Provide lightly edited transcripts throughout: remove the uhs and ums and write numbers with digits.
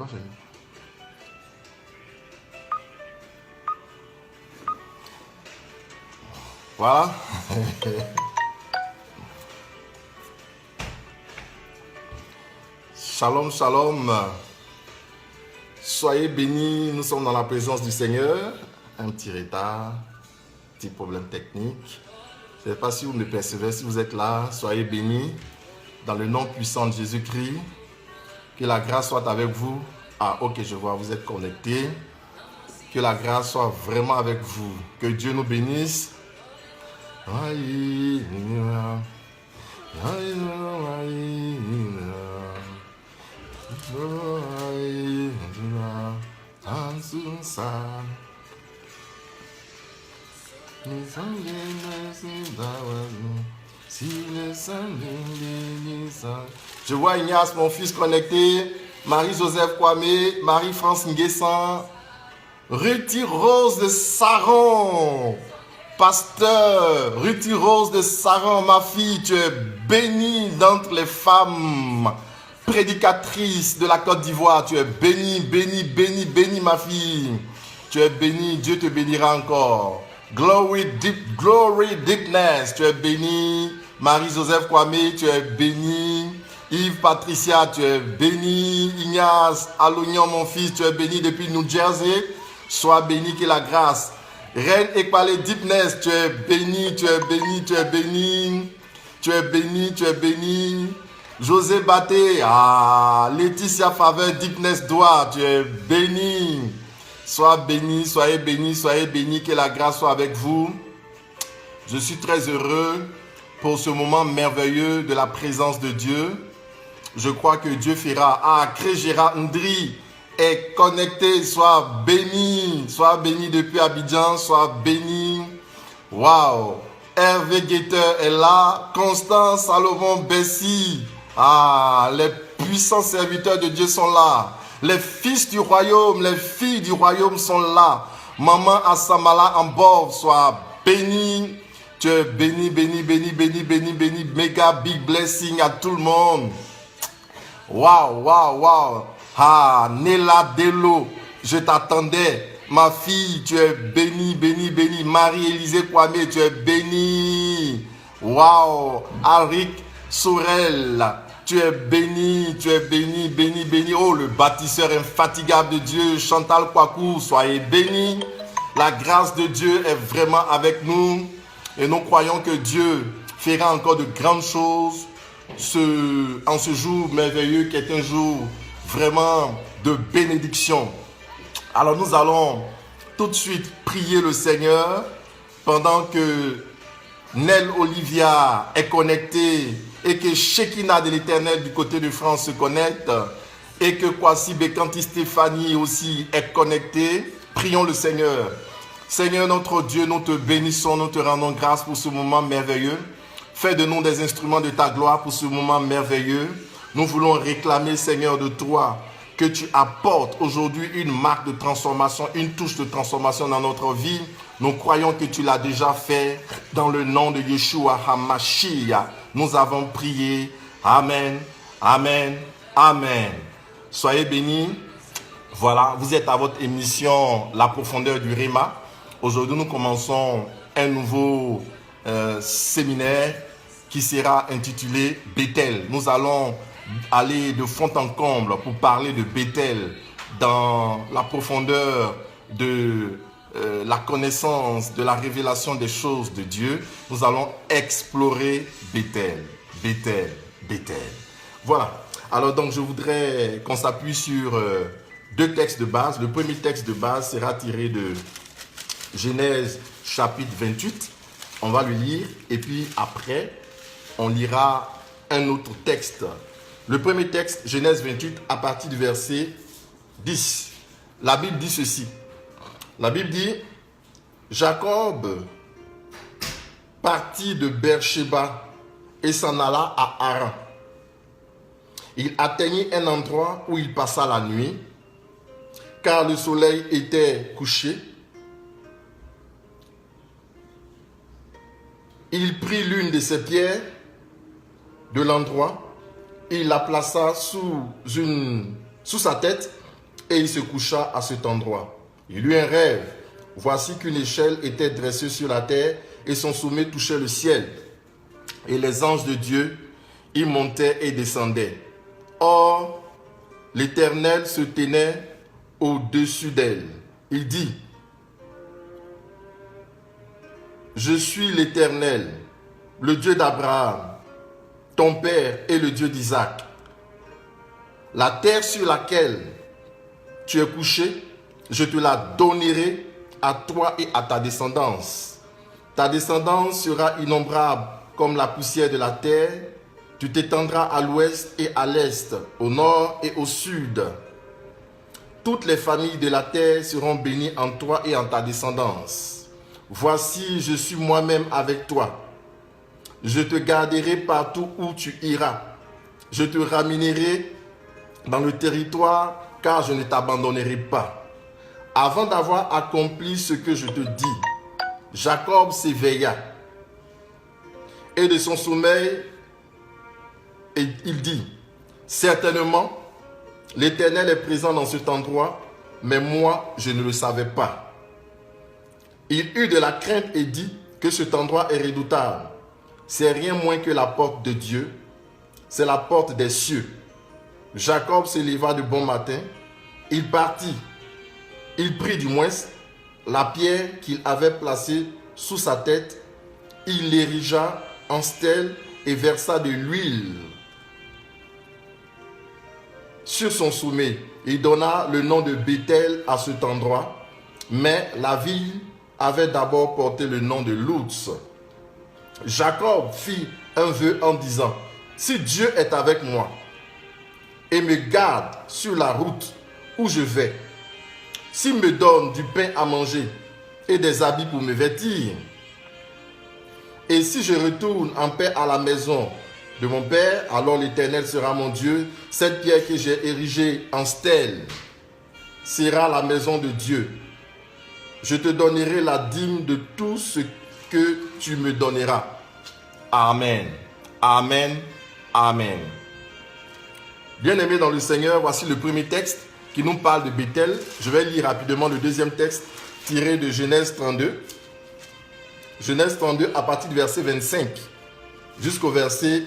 pas fini. Voilà. Shalom, shalom. Soyez bénis, nous sommes dans la présence du Seigneur. Un petit retard, petit problème technique. Je ne sais pas si vous me percevez, si vous êtes là, soyez bénis. Dans le nom puissant de Jésus-Christ, que la grâce soit avec vous. Ah, ok, je vois, vous êtes connectés. Que la grâce soit vraiment avec vous. Que Dieu nous bénisse. Je vois Ignace, mon fils, connecté. Marie-Joseph Kwame, Marie-France Nguessan, Ruthie Rose de Saron. Pasteur Ruthie Rose de Saron, ma fille, tu es bénie d'entre les femmes prédicatrices de la Côte d'Ivoire. Tu es bénie, bénie, bénie, bénie, ma fille. Tu es bénie, Dieu te bénira encore. Glory, deepness, tu es bénie. Marie-Joseph Kwame, tu es bénie. Yves Patricia, tu es bénie. Ignace Alognon, mon fils, tu es béni depuis New Jersey. Sois béni, que la grâce. Reine Ekpale Deepness, tu es béni, tu es béni, tu es béni. Tu es béni, tu es béni. José Baté, Laetitia Faveur Deepness Doigt, tu es béni. Sois béni, soyez béni, que la grâce soit avec vous. Je suis très heureux pour ce moment merveilleux de la présence de Dieu. Je crois que Dieu fera. Krejera Ndri est connecté, sois béni depuis Abidjan, sois béni. Waouh! Hervé Guetteur est là, Constance Salomon Bessie. Les puissants serviteurs de Dieu sont là. Les fils du royaume, les filles du royaume sont là. Maman Assamala en bord, sois béni. Tu es béni, béni, béni, béni, béni, béni. Méga big blessing à tout le monde. Waouh, waouh, waouh. Nela Delo, je t'attendais. Ma fille, tu es bénie, bénie, bénie. Marie-Élisée Kwame, tu es bénie. Waouh. Alric Sorel, tu es béni, béni, béni. Oh, le bâtisseur infatigable de Dieu, Chantal Kwaku, soyez bénis. La grâce de Dieu est vraiment avec nous. Et nous croyons que Dieu fera encore de grandes choses en ce jour merveilleux qui est un jour vraiment de bénédiction. Alors nous allons tout de suite prier le Seigneur pendant que Nel Olivia est connectée et que Shekinah de l'Éternel du côté de France se connecte et que Kwasi Bekanti Stéphanie aussi est connectée. Prions le Seigneur. Seigneur notre Dieu, nous te bénissons, nous te rendons grâce pour ce moment merveilleux. Fais de nous des instruments de ta gloire pour ce moment merveilleux. Nous voulons réclamer, Seigneur, de toi que tu apportes aujourd'hui une marque de transformation, une touche de transformation dans notre vie. Nous croyons que tu l'as déjà fait dans le nom de Yeshua HaMashiach. Nous avons prié. Amen, amen, amen. Soyez bénis. Voilà, vous êtes à votre émission La profondeur du Réma. Aujourd'hui, nous commençons un nouveau séminaire qui sera intitulé Bethel. Nous allons aller de fond en comble pour parler de Bethel dans la profondeur de la connaissance, de la révélation des choses de Dieu. Nous allons explorer Bethel, Bethel, Bethel. Voilà. Alors donc je voudrais qu'on s'appuie sur deux textes de base. Le premier texte de base sera tiré de Genèse chapitre 28. On va le lire et puis après on lira un autre texte. Le premier texte, Genèse 28, à partir du verset 10. La Bible dit ceci. La Bible dit, Jacob partit de Beersheba et s'en alla à Haran. Il atteignit un endroit où il passa la nuit, car le soleil était couché. Il prit l'une de ces pierres de l'endroit, il la plaça sous sa tête et il se coucha à cet endroit. Il eut un rêve. Voici qu'une échelle était dressée sur la terre et son sommet touchait le ciel. Et les anges de Dieu y montaient et descendaient. Or, l'Éternel se tenait au-dessus d'elle. Il dit, je suis l'Éternel, le Dieu d'Abraham, ton père et le Dieu d'Isaac. La terre sur laquelle tu es couché, je te la donnerai à toi et à ta descendance. Ta descendance sera innombrable comme la poussière de la terre. Tu t'étendras à l'ouest et à l'est, au nord et au sud. Toutes les familles de la terre seront bénies en toi et en ta descendance. Voici, je suis moi-même avec toi. Je te garderai partout où tu iras. Je te ramènerai dans le territoire, car je ne t'abandonnerai pas. Avant d'avoir accompli ce que je te dis, Jacob s'éveilla. Et de son sommeil, il dit, certainement, l'Éternel est présent dans cet endroit, mais moi, je ne le savais pas. Il eut de la crainte et dit que cet endroit est redoutable. C'est rien moins que la porte de Dieu, c'est la porte des cieux. Jacob se leva de bon matin, il partit. Il prit du moins la pierre qu'il avait placée sous sa tête, il l'érigea en stèle et versa de l'huile sur son sommet. Il donna le nom de Béthel à cet endroit, mais la ville avait d'abord porté le nom de Luz. Jacob fit un vœu en disant, si Dieu est avec moi et me garde sur la route où je vais, s'il me donne du pain à manger et des habits pour me vêtir, et si je retourne en paix à la maison de mon père, alors l'Éternel sera mon Dieu. Cette pierre que j'ai érigée en stèle sera la maison de Dieu. Je te donnerai la dîme de tout ce que tu me donneras. Amen. Amen. Amen. Bien-aimés dans le Seigneur, voici le premier texte qui nous parle de Béthel. Je vais lire rapidement le deuxième texte tiré de Genèse 32. Genèse 32 à partir du verset 25 jusqu'au verset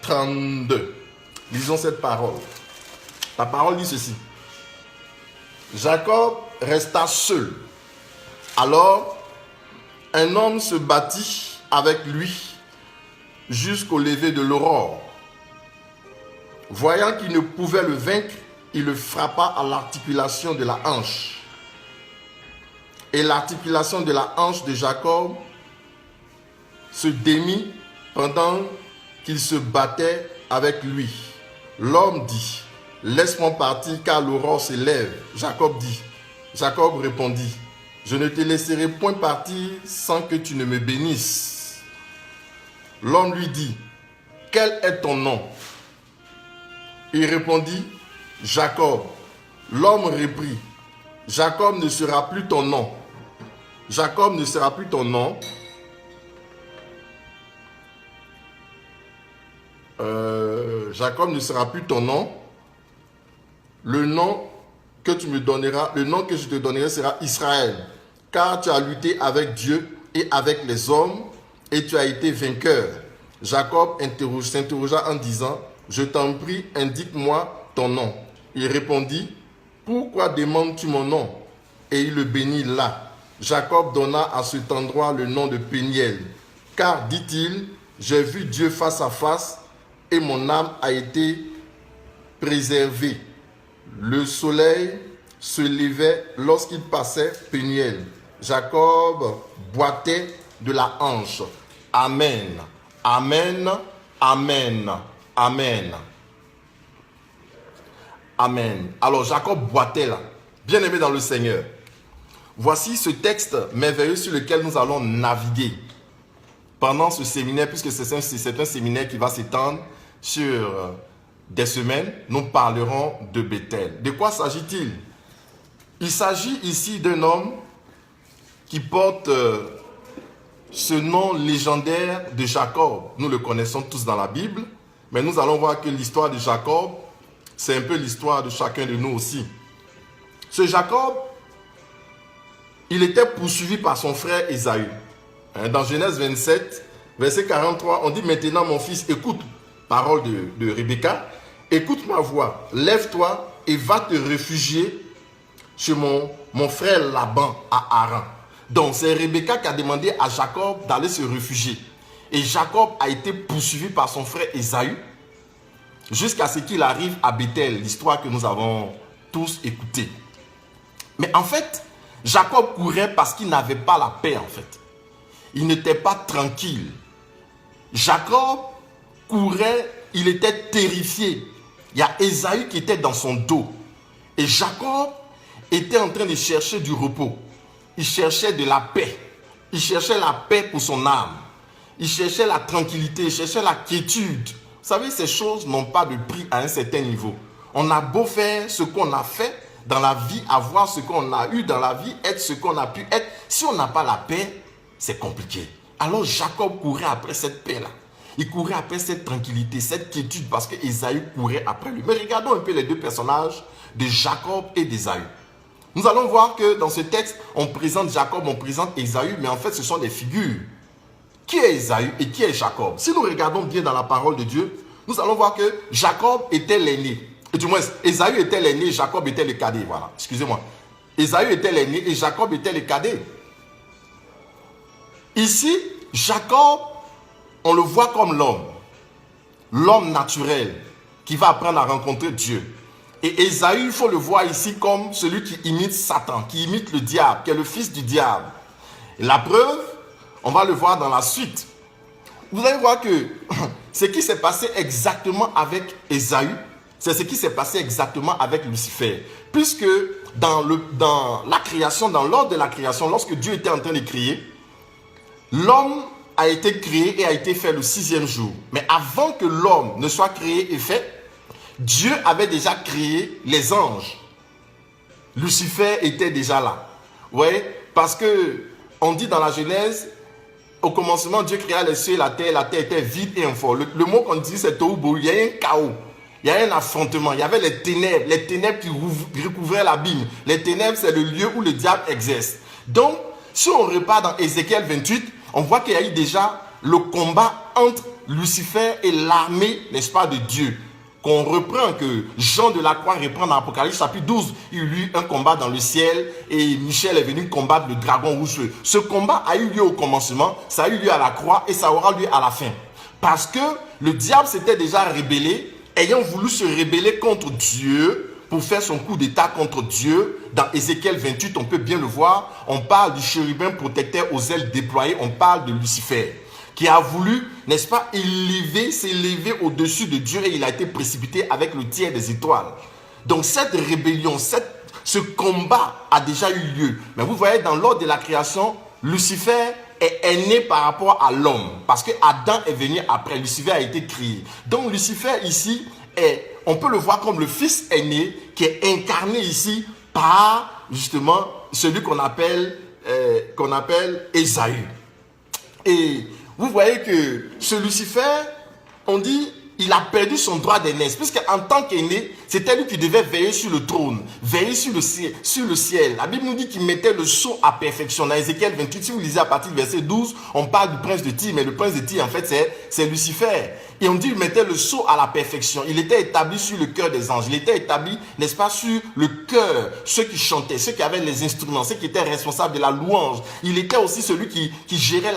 32. Lisons cette parole. La parole dit ceci. Jacob resta seul. Alors, un homme se battit avec lui jusqu'au lever de l'aurore. Voyant qu'il ne pouvait le vaincre, il le frappa à l'articulation de la hanche. Et l'articulation de la hanche de Jacob se démit pendant qu'il se battait avec lui. L'homme dit, laisse-moi partir car l'aurore s'élève. Jacob répondit, je ne te laisserai point partir sans que tu ne me bénisses. L'homme lui dit, quel est ton nom? Il répondit, Jacob. L'homme reprit, Jacob ne sera plus ton nom. Jacob ne sera plus ton nom. Jacob ne sera plus ton nom. Le nom que tu me donneras, le nom que je te donnerai sera Israël. Car tu as lutté avec Dieu et avec les hommes et tu as été vainqueur. Jacob s'interrogea en disant, je t'en prie, indique-moi ton nom. Il répondit, pourquoi demandes-tu mon nom? Et il le bénit là. Jacob donna à cet endroit le nom de Péniel. Car, dit-il, j'ai vu Dieu face à face et mon âme a été préservée. Le soleil se levait lorsqu'il passait Péniel. Jacob boitait de la hanche. Amen. Amen. Amen. Amen. Amen. Alors Jacob boitait là. Bien-aimé dans le Seigneur. Voici ce texte merveilleux sur lequel nous allons naviguer pendant ce séminaire, puisque c'est un séminaire qui va s'étendre sur des semaines. Nous parlerons de Béthel. De quoi s'agit-il? Il s'agit ici d'un homme qui porte ce nom légendaire de Jacob. Nous le connaissons tous dans la Bible, mais nous allons voir que l'histoire de Jacob C'est un peu l'histoire de chacun de nous aussi. Ce Jacob, il était poursuivi par son frère Ésaü. Dans Genèse 27, verset 43, on dit: maintenant mon fils, écoute, parole de Rebecca, écoute ma voix, lève-toi et va te réfugier chez mon frère Laban à Haran. Donc c'est Rebecca qui a demandé à Jacob d'aller se réfugier. Et Jacob a été poursuivi par son frère Ésaü jusqu'à ce qu'il arrive à Bethel, l'histoire que nous avons tous écoutée. Mais en fait, Jacob courait parce qu'il n'avait pas la paix en fait. Il n'était pas tranquille. Jacob courait, il était terrifié. Il y a Ésaü qui était dans son dos. Et Jacob était en train de chercher du repos. Il cherchait de la paix. Il cherchait la paix pour son âme. Il cherchait la tranquillité, il cherchait la quiétude. Vous savez, ces choses n'ont pas de prix à un certain niveau. On a beau faire ce qu'on a fait dans la vie, avoir ce qu'on a eu dans la vie, être ce qu'on a pu être. Si on n'a pas la paix, c'est compliqué. Alors Jacob courait après cette paix-là. Il courait après cette tranquillité, cette quiétude, parce que Ésaü courait après lui. Mais regardons un peu les deux personnages de Jacob et d'Ésaü. Nous allons voir que dans ce texte, on présente Jacob, on présente Ésaü, mais en fait, ce sont des figures. Qui est Ésaü et qui est Jacob? Si nous regardons bien dans la parole de Dieu, nous allons voir que Jacob était l'aîné. Et du moins, Ésaü était l'aîné, Jacob était le cadet. Voilà, excusez-moi. Ésaü était l'aîné et Jacob était le cadet. Ici, Jacob, on le voit comme l'homme naturel qui va apprendre à rencontrer Dieu. Et Ésaü, il faut le voir ici comme celui qui imite Satan, qui imite le diable, qui est le fils du diable. Et la preuve, on va le voir dans la suite. Vous allez voir que ce qui s'est passé exactement avec Ésaü, c'est ce qui s'est passé exactement avec Lucifer. Puisque dans la création, dans l'ordre de la création, lorsque Dieu était en train de créer, l'homme a été créé et a été fait le 6e jour. Mais avant que l'homme ne soit créé et fait, Dieu avait déjà créé les anges. Lucifer était déjà là. Ouais, parce que on dit dans la Genèse, au commencement, Dieu créa les cieux et la terre était vide et informe. Le mot qu'on dit, c'est Tohu, il y a un chaos, il y a un affrontement, il y avait les ténèbres qui recouvraient l'abîme. Les ténèbres, c'est le lieu où le diable exerce. Donc, si on repart dans Ézéchiel 28, on voit qu'il y a eu déjà le combat entre Lucifer et l'armée, n'est-ce pas, de Dieu. Qu'on reprend, que Jean de la Croix reprend dans Apocalypse chapitre 12, il y a eu un combat dans le ciel et Michel est venu combattre le dragon rouge. Ce combat a eu lieu au commencement, ça a eu lieu à la croix et ça aura lieu à la fin. Parce que le diable s'était déjà rébellé, ayant voulu se rébeller contre Dieu pour faire son coup d'état contre Dieu. Dans Ézéchiel 28, on peut bien le voir, on parle du chérubin protecteur aux ailes déployées, on parle de Lucifer, qui a voulu, n'est-ce pas, s'élever au-dessus de Dieu et il a été précipité avec le tiers des étoiles. Donc cette rébellion, ce combat a déjà eu lieu. Mais vous voyez, dans l'ordre de la création, Lucifer est né par rapport à l'homme. Parce que Adam est venu après, Lucifer a été créé. Donc Lucifer ici, on peut le voir comme le fils aîné qui est incarné ici par justement celui qu'on appelle Ésaü. Et vous voyez que ce Lucifer, on dit, il a perdu son droit d'aînesse, puisqu'en tant qu'aîné, c'était lui qui devait veiller sur le trône, veiller sur le ciel. La Bible nous dit qu'il mettait le sceau à perfection. Dans Ézéchiel 28, si vous lisez à partir du verset 12, on parle du prince de Tyr, mais le prince de Tyr, en fait, c'est Lucifer. Et on dit qu'il mettait le sceau à la perfection. Il était établi sur le cœur des anges. Il était établi, n'est-ce pas, sur le cœur, ceux qui chantaient, ceux qui avaient les instruments, ceux qui étaient responsables de la louange. Il était aussi celui qui gérait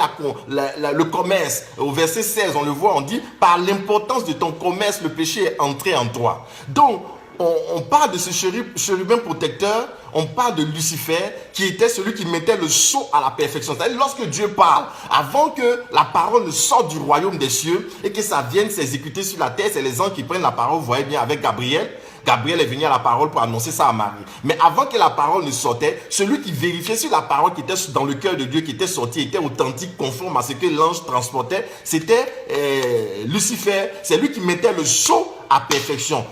le commerce. Au verset 16, on le voit, on dit, par l'importance de ton commerce, le péché est entré en toi. Donc, on parle de ce chérubin protecteur, on parle de Lucifer qui était celui qui mettait le sceau à la perfection. C'est-à-dire lorsque Dieu parle, avant que la parole ne sorte du royaume des cieux et que ça vienne s'exécuter sur la terre, c'est les anges qui prennent la parole, vous voyez bien avec Gabriel. Gabriel est venu à la parole pour annoncer ça à Marie. Mais avant que la parole ne sortait, celui qui vérifiait si la parole qui était dans le cœur de Dieu, qui était sortie, était authentique, conforme à ce que l'ange transportait, c'était Lucifer. C'est lui qui mettait le sceau à perfection.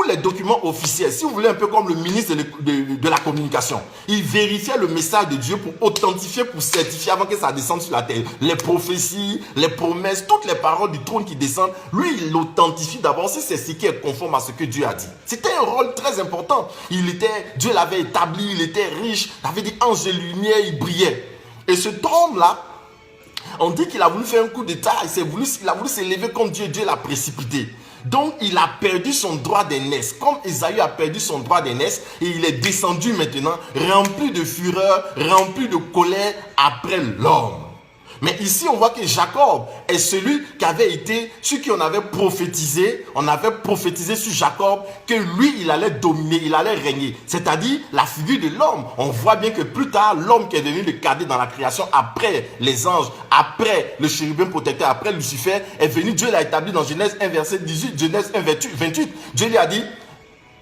tous les documents officiels, si vous voulez un peu comme le ministre de la communication, il vérifiait le message de Dieu pour authentifier, pour certifier avant que ça descende sur la terre. Les prophéties, les promesses, toutes les paroles du trône qui descendent, lui il l'authentifie d'abord si c'est ce qui est conforme à ce que Dieu a dit. C'était un rôle très important. Dieu l'avait établi, il était riche, il avait dit ange de lumière, il brillait. Et ce homme-là, on dit qu'il a voulu faire un coup d'état, il a voulu s'élever comme Dieu, Dieu l'a précipité. Donc il a perdu son droit d'aînesse, comme Ésaü a perdu son droit d'aînesse, et il est descendu maintenant, rempli de fureur, rempli de colère après l'homme. Mais ici, on voit que Jacob est celui qui avait été, sur qui on avait prophétisé sur Jacob, que lui, il allait dominer, il allait régner. C'est-à-dire la figure de l'homme. On voit bien que plus tard, l'homme qui est devenu le cadet dans la création, après les anges, après le chérubin protecteur, après Lucifer, est venu, Dieu l'a établi dans Genèse 1, verset 18, Genèse 1, 28. Dieu lui a dit,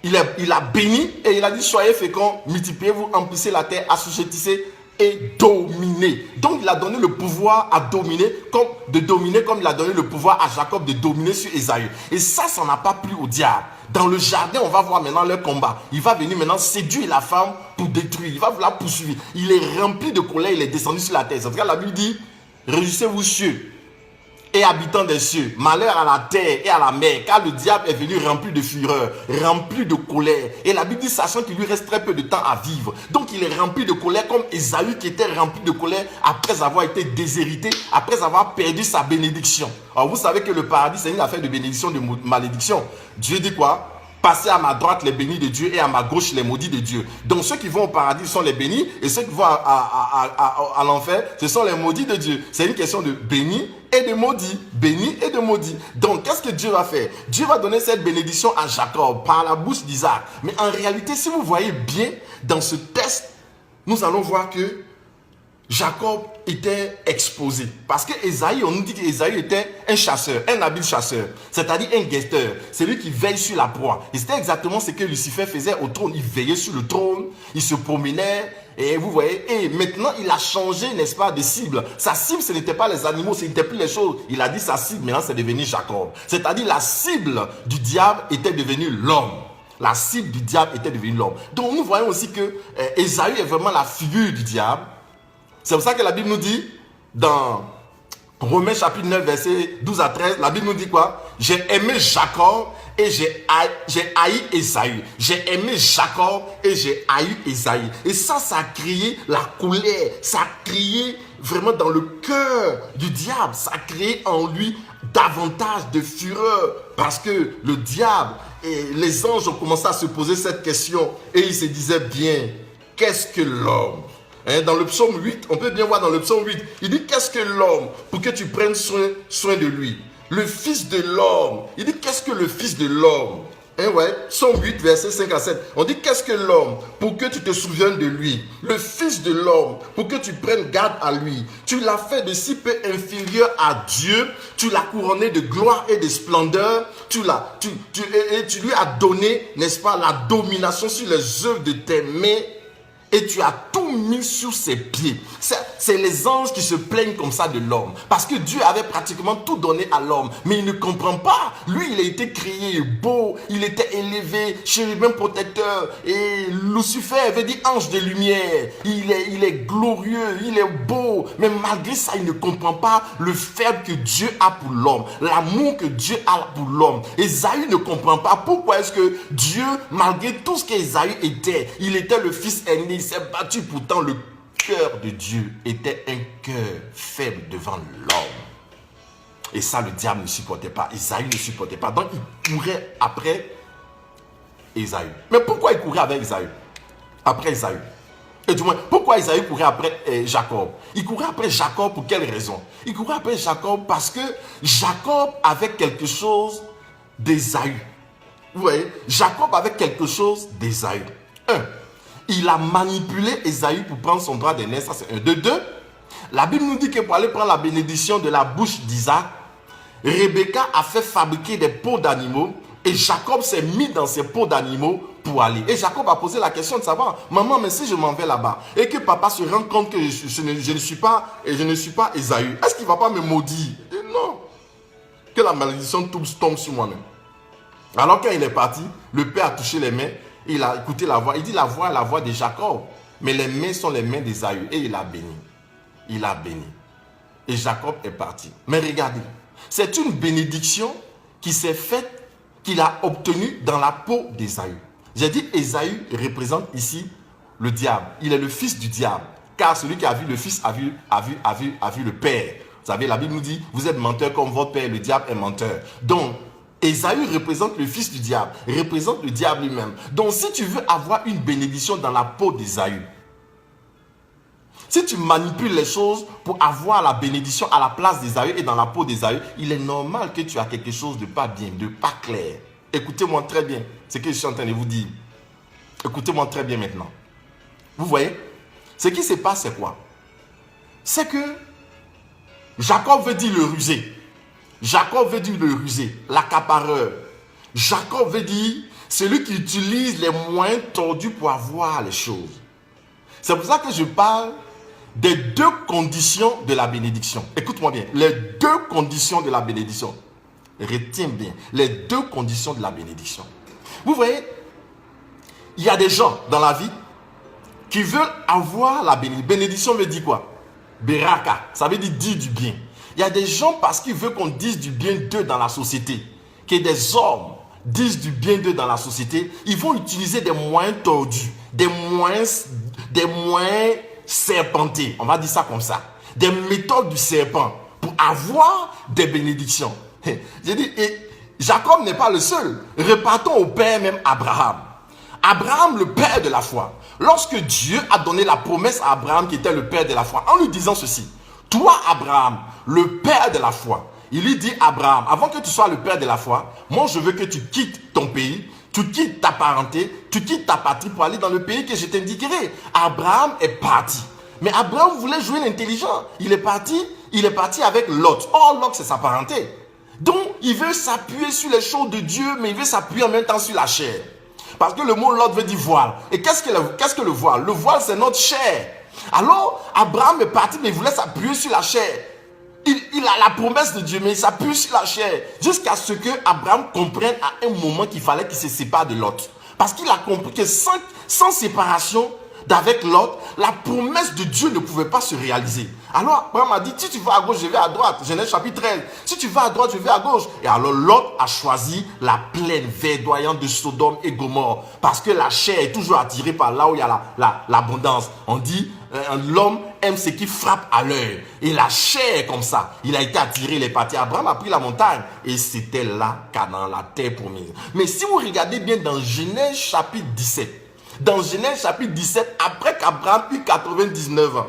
il a béni et il a dit, soyez féconds, multipliez-vous, emplissez la terre, assujettissez et dominer. Donc il a donné le pouvoir à dominer, comme il a donné le pouvoir à Jacob de dominer sur Ésaü. Et ça n'a pas plu au diable. Dans le jardin, on va voir maintenant leur combat. Il va venir maintenant séduire la femme pour détruire. Il va la poursuivre. Il est rempli de colère, il est descendu sur la terre. C'est pourquoi la Bible dit, réjouissez-vous cieux et habitants des cieux, malheur à la terre et à la mer, car le diable est venu rempli de fureur, rempli de colère. Et la Bible dit, sachant qu'il lui reste très peu de temps à vivre. Donc il est rempli de colère comme Ésaü qui était rempli de colère après avoir été déshérité, après avoir perdu sa bénédiction. Alors vous savez que le paradis, c'est une affaire de bénédiction, de malédiction. Dieu dit quoi? Passez à ma droite les bénis de Dieu et à ma gauche les maudits de Dieu. Donc ceux qui vont au paradis sont les bénis et ceux qui vont à l'enfer, ce sont les maudits de Dieu. C'est une question de bénis et de maudits. Bénis et de maudits. Donc qu'est-ce que Dieu va faire? Dieu va donner cette bénédiction à Jacob par la bouche d'Isaac. Mais en réalité, si vous voyez bien dans ce texte, nous allons voir que Jacob était exposé. Parce que Ésaü, on nous dit qu'Ésaü était un chasseur, un habile chasseur. C'est-à-dire un guetteur. C'est lui qui veille sur la proie. Et c'était exactement ce que Lucifer faisait au trône. Il veillait sur le trône, il se promenait. Et vous voyez, et maintenant il a changé, n'est-ce pas, de cible. Sa cible, ce n'était pas les animaux, ce n'était plus les choses. Il a dit sa cible, maintenant c'est devenu Jacob. C'est-à-dire la cible du diable était devenue l'homme. La cible du diable était devenue l'homme. Donc nous voyons aussi que Ésaü est vraiment la figure du diable. C'est pour ça que la Bible nous dit, dans Romains chapitre 9, verset 12 à 13, la Bible nous dit quoi? J'ai aimé Jacob et j'ai haï Ésaü. J'ai aimé Jacob et j'ai haï Ésaü. Et ça a créé la colère. Ça a créé vraiment dans le cœur du diable. Ça a créé en lui davantage de fureur. Parce que le diable et les anges ont commencé à se poser cette question. Et ils se disaient bien, qu'est-ce que l'homme? Dans le psaume 8, on peut bien voir dans le psaume 8, il dit qu'est-ce que l'homme pour que tu prennes soin de lui? Le fils de l'homme, il dit qu'est-ce que le fils de l'homme? Psaume 8, verset 5 à 7, on dit qu'est-ce que l'homme pour que tu te souviennes de lui? Le fils de l'homme pour que tu prennes garde à lui. Tu l'as fait de si peu inférieur à Dieu, tu l'as couronné de gloire et de splendeur, tu lui as donné, n'est-ce pas, la domination sur les œuvres de tes mains. Et tu as tout mis sur ses pieds. C'est les anges qui se plaignent comme ça de l'homme. Parce que Dieu avait pratiquement tout donné à l'homme. Mais il ne comprend pas. Lui, il a été créé beau. Il était élevé. Chérubin protecteur. Et Lucifer avait dit ange de lumière. Il est glorieux. Il est beau. Mais malgré ça, il ne comprend pas le faible que Dieu a pour l'homme. L'amour que Dieu a pour l'homme. Ésaü ne comprend pas pourquoi est-ce que Dieu, malgré tout ce qu'Ésaü était, il était le fils aîné. Il s'est battu, pourtant le cœur de Dieu était un cœur faible devant l'homme. Et ça, le diable ne supportait pas. Ésaü ne supportait pas. Donc, il courait après Ésaü. Mais pourquoi il courait avec Ésaü? Après Ésaü. Et du moins, pourquoi Ésaü courait après Jacob? Il courait après Jacob pour quelle raison? Il courait après Jacob parce que Jacob avait quelque chose d'Ésaü. Vous voyez? Jacob avait quelque chose d'Ésaü. Il a manipulé Ésaü pour prendre son droit d'aînesse. Ça, c'est un. De deux, la Bible nous dit que pour aller prendre la bénédiction de la bouche d'Isaac, Rebecca a fait fabriquer des peaux d'animaux et Jacob s'est mis dans ces peaux d'animaux pour aller. Et Jacob a posé la question de savoir, maman, mais si je m'en vais là-bas et que papa se rend compte que je ne suis pas Ésaü, est-ce qu'il ne va pas me maudire? Et non. Que la malédiction tombe sur moi-même. Alors quand il est parti, le père a touché les mains, et il a écouté la voix. Il dit la voix de Jacob. Mais les mains sont les mains d'Ésaü. Et il a béni. Il a béni. Et Jacob est parti. Mais regardez, c'est une bénédiction qui s'est faite, qu'il a obtenue dans la peau d'Ésaü. J'ai dit Ésaü représente ici le diable. Il est le fils du diable. Car celui qui a vu le fils a vu le père. Vous savez, la Bible nous dit, vous êtes menteur comme votre père, le diable est menteur. Donc, Ésaü représente le fils du diable, représente le diable lui-même. Donc, si tu veux avoir une bénédiction dans la peau d'Ésaü, si tu manipules les choses pour avoir la bénédiction à la place d'Ésaü et dans la peau d'Ésaü, il est normal que tu as quelque chose de pas bien, de pas clair. Écoutez-moi très bien ce que je suis en train de vous dire. Écoutez-moi très bien maintenant. Vous voyez, ce qui se passe, c'est quoi? C'est que Jacob veut dire le rusé. Jacob veut dire le rusé, l'accapareur. Jacob veut dire celui qui utilise les moyens tordus pour avoir les choses. C'est pour ça que je parle des deux conditions de la bénédiction. Écoute-moi bien, les deux conditions de la bénédiction. Retiens bien, les deux conditions de la bénédiction. Vous voyez, il y a des gens dans la vie qui veulent avoir la bénédiction. Bénédiction veut dire quoi? Beraka, ça veut dire du bien. Il y a des gens parce qu'ils veulent qu'on dise du bien d'eux dans la société, que des hommes disent du bien d'eux dans la société, ils vont utiliser des moyens tordus, des moyens serpentés, on va dire ça comme ça, des méthodes du serpent pour avoir des bénédictions. J'ai dit, et Jacob n'est pas le seul. Repartons au père même Abraham. Abraham, le père de la foi. Lorsque Dieu a donné la promesse à Abraham qui était le père de la foi, en lui disant ceci, toi Abraham, le père de la foi, il lui dit Abraham, avant que tu sois le père de la foi, moi je veux que tu quittes ton pays, tu quittes ta parenté, tu quittes ta patrie pour aller dans le pays que je t'indiquerai. Abraham est parti. Mais Abraham voulait jouer l'intelligent. Il est parti avec Lot. Or, Lot, c'est sa parenté. Donc, il veut s'appuyer sur les choses de Dieu, mais il veut s'appuyer en même temps sur la chair. Parce que le mot Lot veut dire voile. Et qu'est-ce que le voile? Le voile, c'est notre chair. Alors, Abraham est parti, mais il voulait s'appuyer sur la chair. Il a la promesse de Dieu, mais il s'appuie sur la chair. Jusqu'à ce que Abraham comprenne à un moment qu'il fallait qu'il se sépare de Lot. Parce qu'il a compris que sans séparation d'avec Lot, la promesse de Dieu ne pouvait pas se réaliser. Alors Abraham a dit, si tu vas à gauche, je vais à droite. Genèse chapitre 13. Si tu vas à droite, je vais à gauche. Et alors Lot a choisi la plaine verdoyante de Sodome et Gomorrhe. Parce que la chair est toujours attirée par là où il y a l'abondance. On dit, l'homme aime ce qui frappe à l'œil. Et la chair comme ça, il a été attiré, il est parti. Abraham a pris la montagne. Et c'était là, Canaan, la terre promise. Mais si vous regardez bien dans Genèse chapitre 17, dans Genèse chapitre 17, après qu'Abraham eut 99 ans,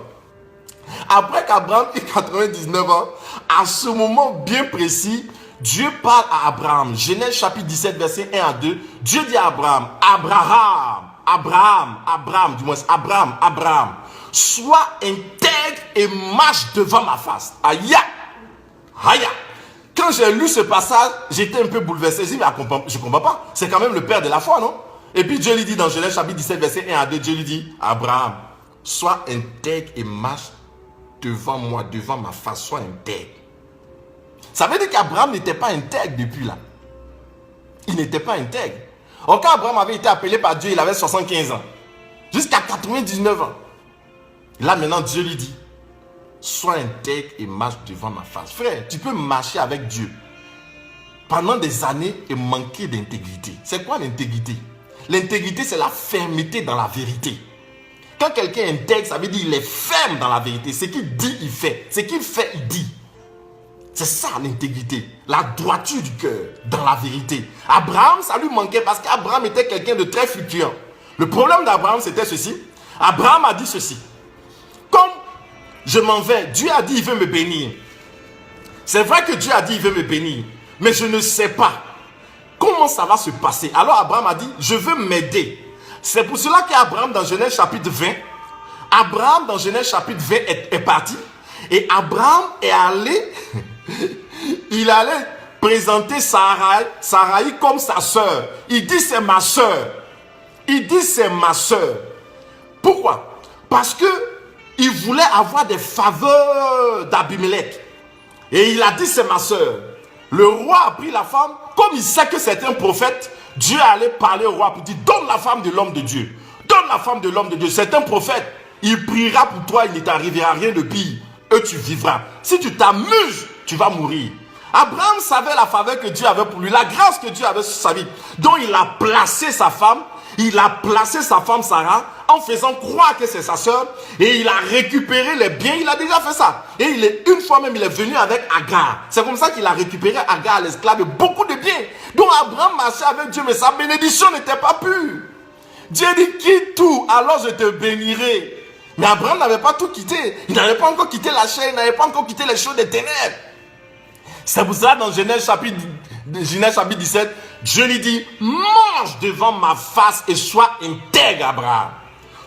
à ce moment bien précis, Dieu parle à Abraham. Genèse chapitre 17, verset 1 à 2. Dieu dit à Abraham, Abraham, sois intègre et marche devant ma face. Aïe, aïe. Quand j'ai lu ce passage, j'étais un peu bouleversé. Je ne comprends pas. C'est quand même le père de la foi, non? Et puis Dieu lui dit dans Genèse chapitre 17, verset 1 à 2, Dieu lui dit, Abraham, sois intègre et marche devant moi, devant ma face, sois intègre. Ça veut dire qu'Abraham n'était pas intègre depuis là. Il n'était pas intègre. Or, quand Abraham avait été appelé par Dieu, il avait 75 ans. Jusqu'à 99 ans. Là maintenant, Dieu lui dit, sois intègre et marche devant ma face. Frère, tu peux marcher avec Dieu pendant des années et manquer d'intégrité. C'est quoi l'intégrité? L'intégrité, c'est la fermeté dans la vérité. Quand quelqu'un est intègre, ça veut dire qu'il est ferme dans la vérité. Ce qu'il dit, il fait. Ce qu'il fait, il dit. C'est ça l'intégrité. La droiture du cœur dans la vérité. Abraham, ça lui manquait parce qu'Abraham était quelqu'un de très fluctuant. Le problème d'Abraham, c'était ceci. Abraham a dit ceci. Comme je m'en vais, Dieu a dit il veut me bénir. C'est vrai que Dieu a dit il veut me bénir. Mais je ne sais pas comment ça va se passer. Alors Abraham a dit, je veux m'aider. C'est pour cela qu'Abraham dans Genèse chapitre 20, Abraham dans Genèse chapitre 20 est parti. Et Abraham est allé, il allait présenter Sarai comme sa soeur. Il dit c'est ma soeur. Il dit c'est ma soeur. Pourquoi? Parce que il voulait avoir des faveurs d'Abimelech. Et il a dit c'est ma soeur. Le roi a pris la femme comme il sait que c'est un prophète, Dieu allait parler au roi pour dire, donne la femme de l'homme de Dieu. Donne la femme de l'homme de Dieu. C'est un prophète. Il priera pour toi, il ne t'arrivera rien de pire. Et tu vivras. Si tu t'amuses, tu vas mourir. Abraham savait la faveur que Dieu avait pour lui, la grâce que Dieu avait sur sa vie. Donc il a placé sa femme, Sarah, en faisant croire que c'est sa soeur, et il a récupéré les biens. Il a déjà fait ça. Et une fois même, il est venu avec Agar. C'est comme ça qu'il a récupéré Agar, l'esclave, et beaucoup de biens. Donc Abraham marchait avec Dieu, mais sa bénédiction n'était pas pure. Dieu dit, quitte tout, alors je te bénirai. Mais Abraham n'avait pas tout quitté. Il n'avait pas encore quitté la chair, il n'avait pas encore quitté les choses des ténèbres. C'est pour ça, dans Genèse chapitre 17, Dieu lui dit, mange devant ma face et sois intègre, Abraham.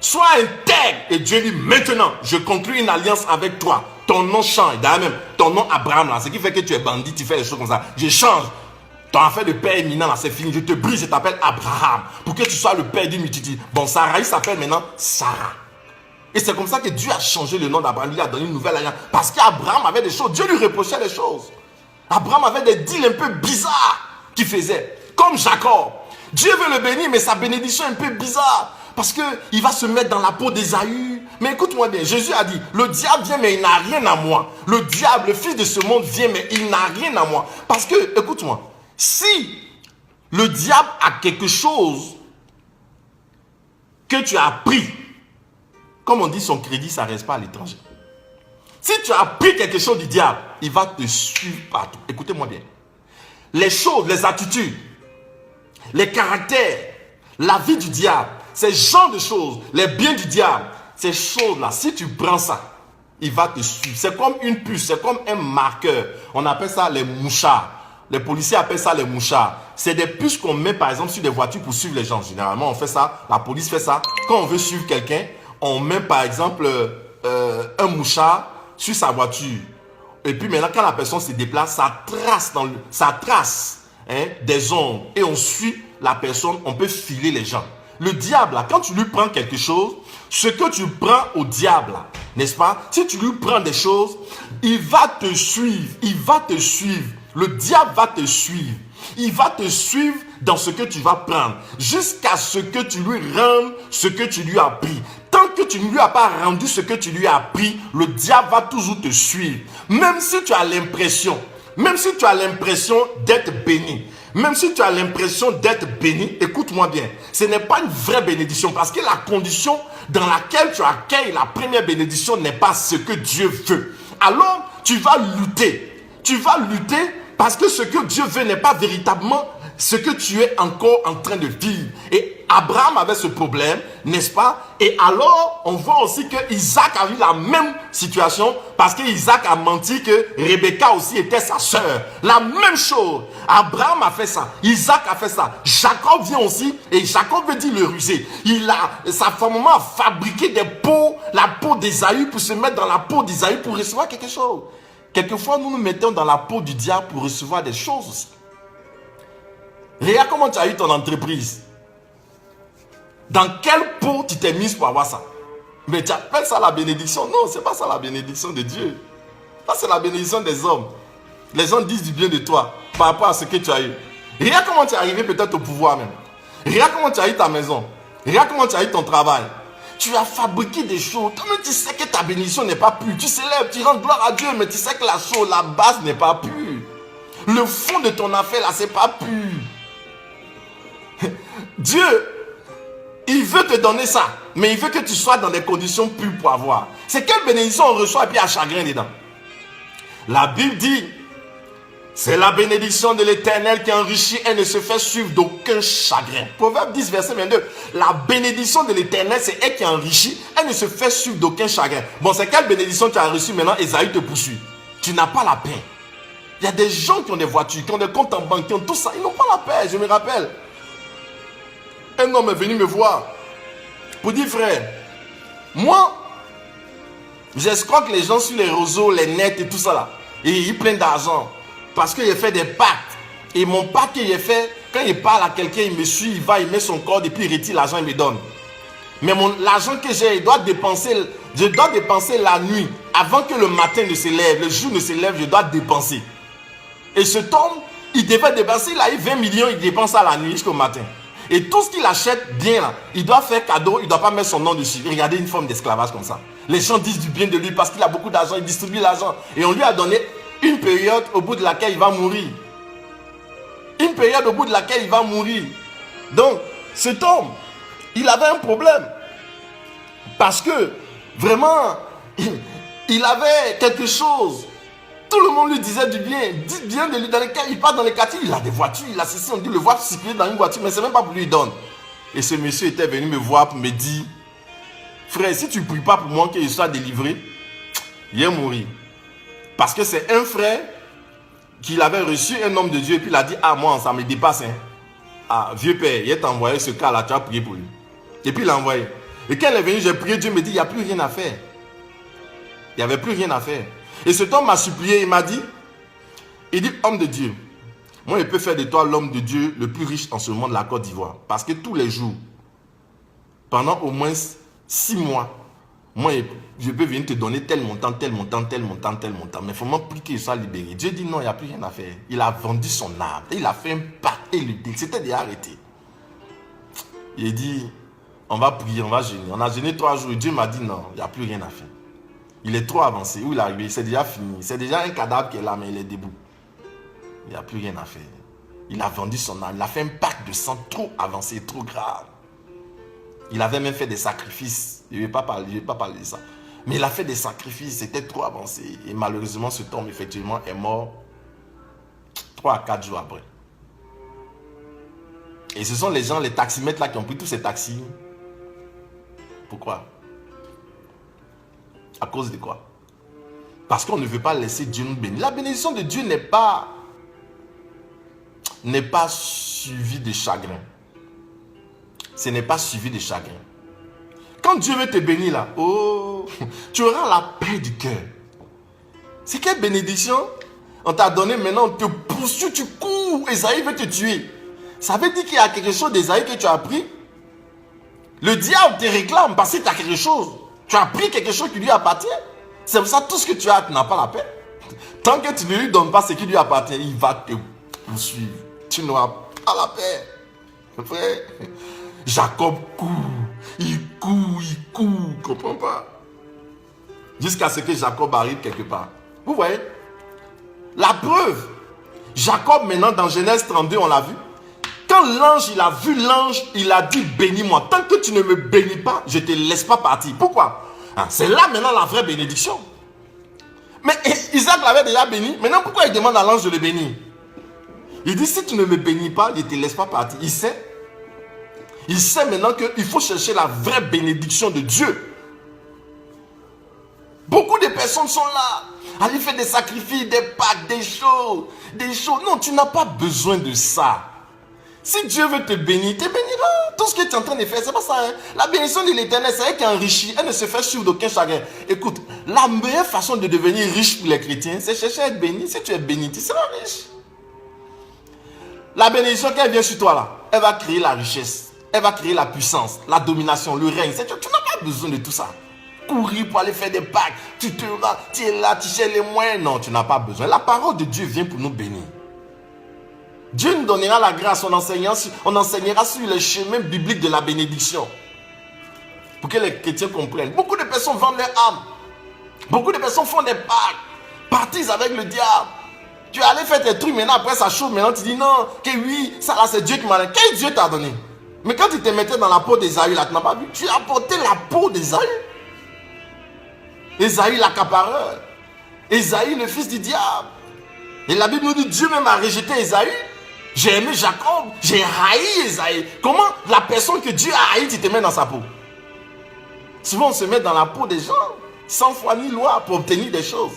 Sois intègre. Et Dieu dit, maintenant, je conclue une alliance avec toi. Ton nom change. D'ailleurs même, ton nom Abraham, là, ce qui fait que tu es bandit, tu fais des choses comme ça. Je change. Ton affaire de père éminent, là, c'est fini. Je te brise, je t'appelle Abraham. Pour que tu sois le père d'une multitude. Bon, Sarah, il s'appelle maintenant Sarah. Et c'est comme ça que Dieu a changé le nom d'Abraham. Il lui a donné une nouvelle alliance. Parce qu'Abraham avait des choses. Dieu lui reprochait des choses. Abraham avait des deals un peu bizarres qu'il faisait. Comme Jacob. Dieu veut le bénir, mais sa bénédiction est un peu bizarre. Parce qu'il va se mettre dans la peau d'Ésaü. Mais écoute-moi bien, Jésus a dit, le diable vient, mais il n'a rien à moi. Le diable, le fils de ce monde vient, mais il n'a rien à moi. Parce que, écoute-moi, si le diable a quelque chose que tu as pris, comme on dit, son crédit, ça ne reste pas à l'étranger. Si tu as pris quelque chose du diable, il va te suivre partout. Écoutez-moi bien. Les choses, les attitudes, les caractères, la vie du diable, ces genres de choses, les biens du diable, ces choses-là, si tu prends ça, il va te suivre. C'est comme une puce, c'est comme un marqueur. On appelle ça les mouchards. Les policiers appellent ça les mouchards. C'est des puces qu'on met par exemple sur des voitures pour suivre les gens. Généralement, on fait ça, la police fait ça. Quand on veut suivre quelqu'un, on met par exemple un mouchard sur sa voiture. Et puis maintenant, quand la personne se déplace, ça trace des ondes. Et on suit la personne, on peut filer les gens. Le diable, là, quand tu lui prends quelque chose, ce que tu prends au diable, n'est-ce pas? Si tu lui prends des choses, il va te suivre. Il va te suivre. Le diable va te suivre. Il va te suivre dans ce que tu vas prendre. Jusqu'à ce que tu lui rendes ce que tu lui as pris. Tant que tu ne lui as pas rendu ce que tu lui as pris, le diable va toujours te suivre. Même si tu as l'impression d'être béni, même si tu as l'impression d'être béni, écoute-moi bien, ce n'est pas une vraie bénédiction parce que la condition dans laquelle tu accueilles la première bénédiction n'est pas ce que Dieu veut. Alors, tu vas lutter. Tu vas lutter parce que ce que Dieu veut n'est pas véritablement ce que tu es encore en train de vivre. Et Abraham avait ce problème, n'est-ce pas? Et alors, on voit aussi que Isaac a eu la même situation parce que Isaac a menti que Rebecca aussi était sa sœur. La même chose. Abraham a fait ça. Isaac a fait ça. Jacob vient aussi et Jacob veut dire le rusé. Sa femme a fabriqué des peaux, la peau d'Ésaü pour se mettre dans la peau d'Ésaü pour recevoir quelque chose. Quelquefois, nous nous mettons dans la peau du diable pour recevoir des choses aussi. Regarde comment tu as eu ton entreprise. Dans quelle peau tu t'es mise pour avoir ça? Mais tu appelles ça la bénédiction? Non, ce n'est pas ça la bénédiction de Dieu. Ça, c'est la bénédiction des hommes. Les gens disent du bien de toi par rapport à ce que tu as eu. Regarde comment tu es arrivé peut-être au pouvoir même. Regarde comment tu as eu ta maison. Regarde comment tu as eu ton travail. Tu as fabriqué des choses. Toi-même, tu sais que ta bénédiction n'est pas pure. Tu célèbres, tu rends gloire à Dieu, mais tu sais que la chose, la base n'est pas pure. Le fond de ton affaire, là, c'est pas pur. Dieu, il veut te donner ça, mais il veut que tu sois dans des conditions pures pour avoir. C'est quelle bénédiction on reçoit et puis il y a chagrin dedans. La Bible dit, c'est la bénédiction de l'Éternel qui enrichit et ne se fait suivre d'aucun chagrin. Proverbe 10, verset 22. La bénédiction de l'Éternel, c'est elle qui enrichit et ne se fait suivre d'aucun chagrin. Bon, c'est quelle bénédiction tu as reçue maintenant? Esaü te poursuit. Tu n'as pas la paix. Il y a des gens qui ont des voitures, qui ont des comptes en banque, qui ont tout ça. Ils n'ont pas la paix, je me rappelle. Un homme est venu me voir pour dire, frère, moi, j'escroque les gens sur les réseaux, les nets et tout ça là. Et ils prennent d'argent parce que j'ai fait des pactes. Et mon pacte que j'ai fait, quand il parle à quelqu'un, il me suit, il va, il met son code et puis il retire l'argent, il me donne. Mais l'argent que j'ai, je dois dépenser la nuit. Avant que le matin ne se lève, le jour ne se lève, je dois dépenser. Et cet homme, il devait dépenser, il a eu 20 millions, il dépense ça la nuit jusqu'au matin. Et tout ce qu'il achète bien là, il doit faire cadeau, il ne doit pas mettre son nom dessus. Regardez une forme d'esclavage comme ça. Les gens disent du bien de lui parce qu'il a beaucoup d'argent, il distribue l'argent. Et on lui a donné une période au bout de laquelle il va mourir. Une période au bout de laquelle il va mourir. Donc, cet homme, il avait un problème. Parce que, vraiment, il avait quelque chose. Tout le monde lui disait du bien. Dites bien de lui. Il part dans les quartiers, il a des voitures, il a ceci. On dit le voir circuler dans une voiture, mais c'est même pas pour lui donner. Et ce monsieur était venu me voir pour me dire, frère, si tu ne pries pas pour moi qu'il soit délivré, il est mourir. Parce que c'est un frère qu'il avait reçu, un homme de Dieu, et puis il a dit, ah moi, ça me dépasse. Hein. Ah, vieux père, il t'a envoyé ce cas-là, tu as prié pour lui. Et puis il l'a envoyé. Et quand il est venu, j'ai prié, Dieu me dit, il n'y a plus rien à faire. Il n'y avait plus rien à faire. Et cet homme m'a supplié, il m'a dit, homme de Dieu, moi je peux faire de toi l'homme de Dieu le plus riche en ce monde de la Côte d'Ivoire. Parce que tous les jours, pendant au moins 6 mois, moi je peux venir te donner tel montant, tel montant, tel montant, tel montant. Mais il faut m'appliquer qu'il soit libéré. Dieu dit non, il n'y a plus rien à faire. Il a vendu son âme. Il a fait un pacte et c'était déjà arrêté. Il a dit, on va prier, on va jeûner. On a jeûné 3 jours et Dieu m'a dit non, il n'y a plus rien à faire. Il est trop avancé. Où il est arrivé, c'est déjà fini. C'est déjà un cadavre qui est là, mais il est debout. Il n'y a plus rien à faire. Il a vendu son âme. Il a fait un pacte de sang trop avancé, trop grave. Il avait même fait des sacrifices. Je ne vais pas parler de ça. Mais il a fait des sacrifices. C'était trop avancé. Et malheureusement, cet homme, effectivement, est mort 3 à 4 jours après. Et ce sont les gens, les taximètres là, qui ont pris tous ces taxis. Pourquoi? À cause de quoi? Parce qu'on ne veut pas laisser Dieu nous bénir. La bénédiction de Dieu n'est pas suivie de chagrin. Ce n'est pas suivi de chagrin. Quand Dieu veut te bénir là, oh, tu auras la paix du cœur. C'est quelle bénédiction? On t'a donné, maintenant on te poursuit, tu cours, Esaïe veut te tuer. Ça veut dire qu'il y a quelque chose d'Esaïe que tu as pris. Le diable te réclame parce que tu as quelque chose. Tu as pris quelque chose qui lui appartient. C'est pour ça que tout ce que tu as, tu n'as pas la paix. Tant que tu ne lui donnes pas ce qui lui appartient, il va te poursuivre. Tu n'auras pas la paix. Frère, Jacob court. Il court. Comprends pas? Jusqu'à ce que Jacob arrive quelque part. Vous voyez? La preuve. Jacob maintenant dans Genèse 32, on l'a vu. Quand l'ange, il a vu l'ange, il a dit bénis-moi. Tant que tu ne me bénis pas, je ne te laisse pas partir. Pourquoi? C'est là maintenant la vraie bénédiction. Mais Isaac l'avait déjà béni. Maintenant, pourquoi il demande à l'ange de le bénir? Il dit, si tu ne me bénis pas, je ne te laisse pas partir. Il sait maintenant qu'il faut chercher la vraie bénédiction de Dieu. Beaucoup de personnes sont là. Aller faire des sacrifices, des pactes, des choses. Non, tu n'as pas besoin de ça. Si Dieu veut te bénir, il te bénira. Tout ce que tu es en train de faire, c'est pas ça. Hein? La bénédiction de l'Éternel, c'est elle qui enrichit. Elle ne se fait suivre d'aucun chagrin. Écoute, la meilleure façon de devenir riche pour les chrétiens, c'est chercher à être béni. Si tu es béni, tu seras riche. La bénédiction, quand elle vient sur toi, là, elle va créer la richesse. Elle va créer la puissance, la domination, le règne. Tu n'as pas besoin de tout ça. Courir pour aller faire des pactes. Tu es là, tu cherches les moyens. Non, tu n'as pas besoin. La parole de Dieu vient pour nous bénir. Dieu nous donnera la grâce, on enseignera sur les chemins bibliques de la bénédiction. Pour que les chrétiens comprennent. Beaucoup de personnes vendent leur âme. Beaucoup de personnes font des pactes. Partissent avec le diable. Tu es allé faire tes trucs, maintenant après ça chauffe. Maintenant tu dis non, que oui, ça là c'est Dieu qui m'a donné. Quel Dieu t'a donné? Mais quand tu te mettais dans la peau d'Ésaü, là, tu n'as pas vu. Tu as porté la peau d'Ésaü. Ésaü l'accapareur. Ésaü le fils du diable. Et la Bible nous dit Dieu même a rejeté Ésaü. J'ai aimé Jacob, j'ai haï Esaïe. Comment la personne que Dieu a haï, tu te mets dans sa peau? Souvent on se met dans la peau des gens, sans foi ni loi, pour obtenir des choses.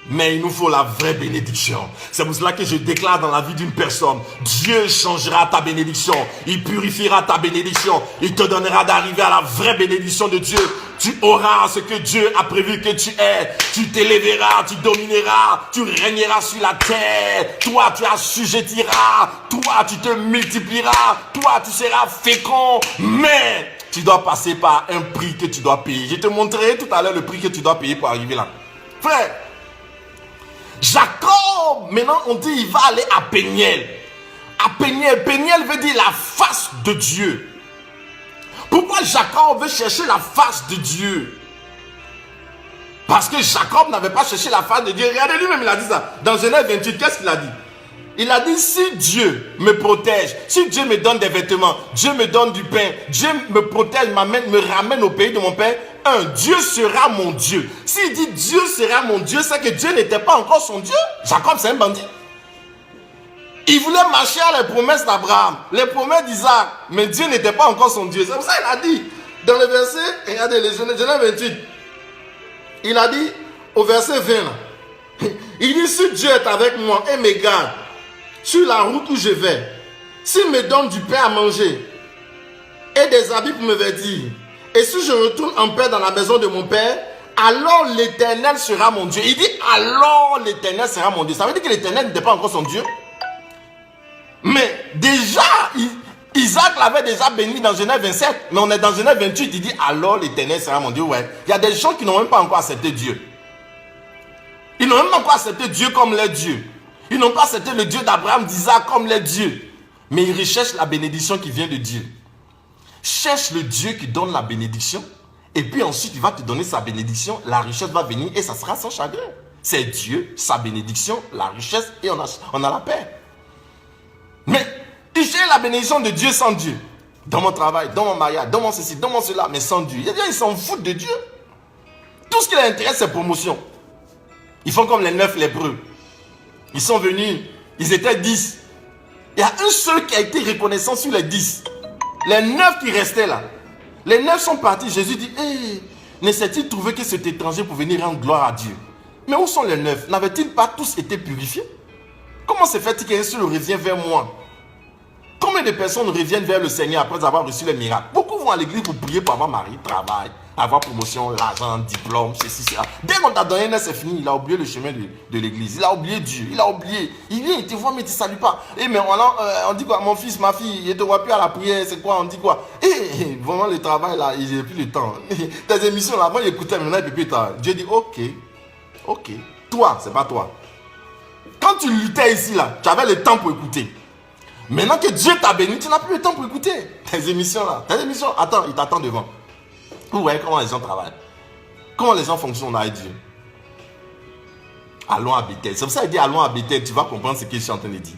Mais il nous faut la vraie bénédiction. C'est pour cela que je déclare dans la vie d'une personne, Dieu changera ta bénédiction. Il purifiera ta bénédiction. Il te donnera d'arriver à la vraie bénédiction de Dieu. Tu auras ce que Dieu a prévu que tu aies. Tu t'élèveras, tu domineras, tu régneras sur la terre. Toi, tu assujettiras. Toi, tu te multiplieras. Toi, tu seras fécond. Mais tu dois passer par un prix que tu dois payer. Je te montrerai tout à l'heure le prix que tu dois payer pour arriver là. Frère, Jacob Jacob, maintenant on dit il va aller à Péniel. À Péniel, Péniel veut dire la face de Dieu. Pourquoi Jacob veut chercher la face de Dieu? Parce que Jacob n'avait pas cherché la face de Dieu. Regardez lui-même, il a dit ça. Dans Genèse 28, qu'est-ce qu'il a dit? Il a dit, si Dieu me protège, si Dieu me donne des vêtements, Dieu me donne du pain, Dieu me protège, me ramène au pays de mon père, Dieu sera mon Dieu. S'il dit Dieu sera mon Dieu, c'est que Dieu n'était pas encore son Dieu. Jacob, c'est un bandit. Il voulait marcher à les promesses d'Abraham, les promesses d'Isaac, mais Dieu n'était pas encore son Dieu. C'est pour ça qu'il a dit, dans le verset, regardez, Genèse 28, il a dit, au verset 20, là, il dit, si Dieu est avec moi et me garde sur la route où je vais, s'il me donne du pain à manger et des habits pour me vêtir, et si je retourne en paix dans la maison de mon père, alors l'Éternel sera mon Dieu. Il dit, alors l'Éternel sera mon Dieu. Ça veut dire que l'Éternel n'était pas encore son Dieu. Mais déjà, Isaac l'avait déjà béni dans Genèse 27. Mais on est dans Genèse 28, il dit, alors l'Éternel sera mon Dieu. Ouais. Il y a des gens qui n'ont même pas encore accepté Dieu. Ils n'ont même pas encore accepté Dieu comme leur Dieu. Ils n'ont pas accepté le Dieu d'Abraham, d'Isaac comme leur Dieu. Mais ils recherchent la bénédiction qui vient de Dieu. Cherche le Dieu qui donne la bénédiction. Et puis ensuite, il va te donner sa bénédiction. La richesse va venir et ça sera sans chagrin. C'est Dieu, sa bénédiction, la richesse et on a la paix. Mais il cherche la bénédiction de Dieu sans Dieu. Dans mon travail, dans mon mariage, dans mon ceci, dans mon cela, mais sans Dieu. Ils s'en foutent de Dieu. Tout ce qui les intéresse, c'est promotion. Ils font comme les 9 lépreux. Ils sont venus, ils étaient 10. Il y a un seul qui a été reconnaissant sur les 10. Les 9 qui restaient là. Les 9 sont partis. Jésus dit, hey, ne s'est-il trouvé que cet étranger pour venir rendre gloire à Dieu? Mais où sont les 9? N'avaient-ils pas tous été purifiés? Comment se fait-il qu'un seul revient vers moi? Combien de personnes reviennent vers le Seigneur après avoir reçu les miracles? Beaucoup vont à l'église pour prier pour avoir mari, travail, avoir promotion, l'argent, diplôme, ceci, cela. Dès qu'on t'a donné, c'est fini. Il a oublié le chemin de l'église. Il a oublié Dieu. Il a oublié. Il vient, il te voit, mais il ne te salue pas. Et mais on dit quoi? Mon fils, ma fille, il ne te voit plus à la prière. C'est quoi? On dit quoi? Et vraiment, le travail là, il n'a plus le temps. Tes émissions là, avant, il écoutait, maintenant, il ne peut plus le temps. Dieu dit, ok. Toi, c'est pas toi. Quand tu luttais ici là, tu avais le temps pour écouter. Maintenant que Dieu t'a béni, tu n'as plus le temps pour écouter tes émissions là. Tes émissions, attends, il t'attend devant. Vous voyez comment les gens travaillent. Comment les gens fonctionnent avec Dieu. Allons à Bethel. C'est pour ça qu'il dit allons à Bethel. Tu vas comprendre ce que je suis en train de dire.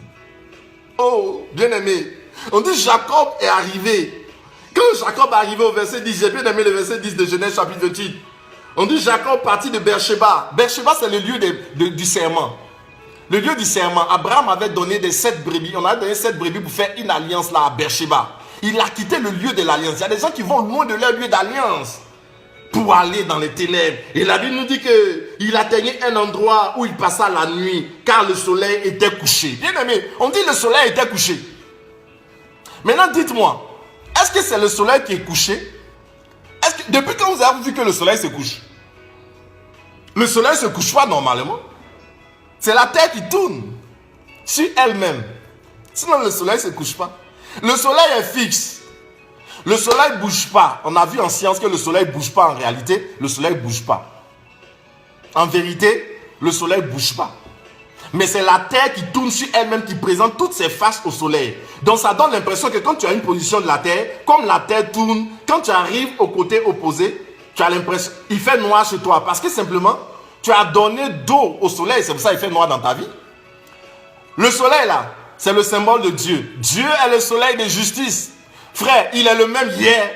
Oh, bien aimé. On dit Jacob est arrivé. Quand Jacob est arrivé au verset 10, j'ai bien aimé le verset 10 de Genèse chapitre 28. On dit Jacob partit de Beersheba. Beersheba, c'est le lieu du serment. Le lieu du serment. Abraham avait donné des 7 brebis. On a donné 7 brebis pour faire une alliance là à Beersheba. Il a quitté le lieu de l'alliance. Il y a des gens qui vont loin de leur lieu d'alliance pour aller dans les ténèbres. Et la Bible nous dit qu'il atteignait un endroit où il passa la nuit car le soleil était couché. Bien aimé, on dit le soleil était couché. Maintenant dites-moi, est-ce que c'est le soleil qui est couché? Est-ce que depuis quand vous avez vu que le soleil se couche? Le soleil ne se couche pas normalement. C'est la terre qui tourne sur elle-même. Sinon le soleil ne se couche pas. Le soleil est fixe. Le soleil ne bouge pas. On a vu en science que le soleil ne bouge pas en réalité. Le soleil ne bouge pas. En vérité, le soleil ne bouge pas. Mais c'est la terre qui tourne sur elle-même qui présente toutes ses faces au soleil. Donc ça donne l'impression que quand tu as une position de la terre, comme la terre tourne, quand tu arrives au côté opposé, tu as l'impression qu'il fait noir chez toi. Parce que simplement, tu as donné d'eau au soleil. C'est pour ça qu'il fait noir dans ta vie. Le soleil là, c'est le symbole de Dieu. Dieu est le soleil de justice. Frère, il est le même hier,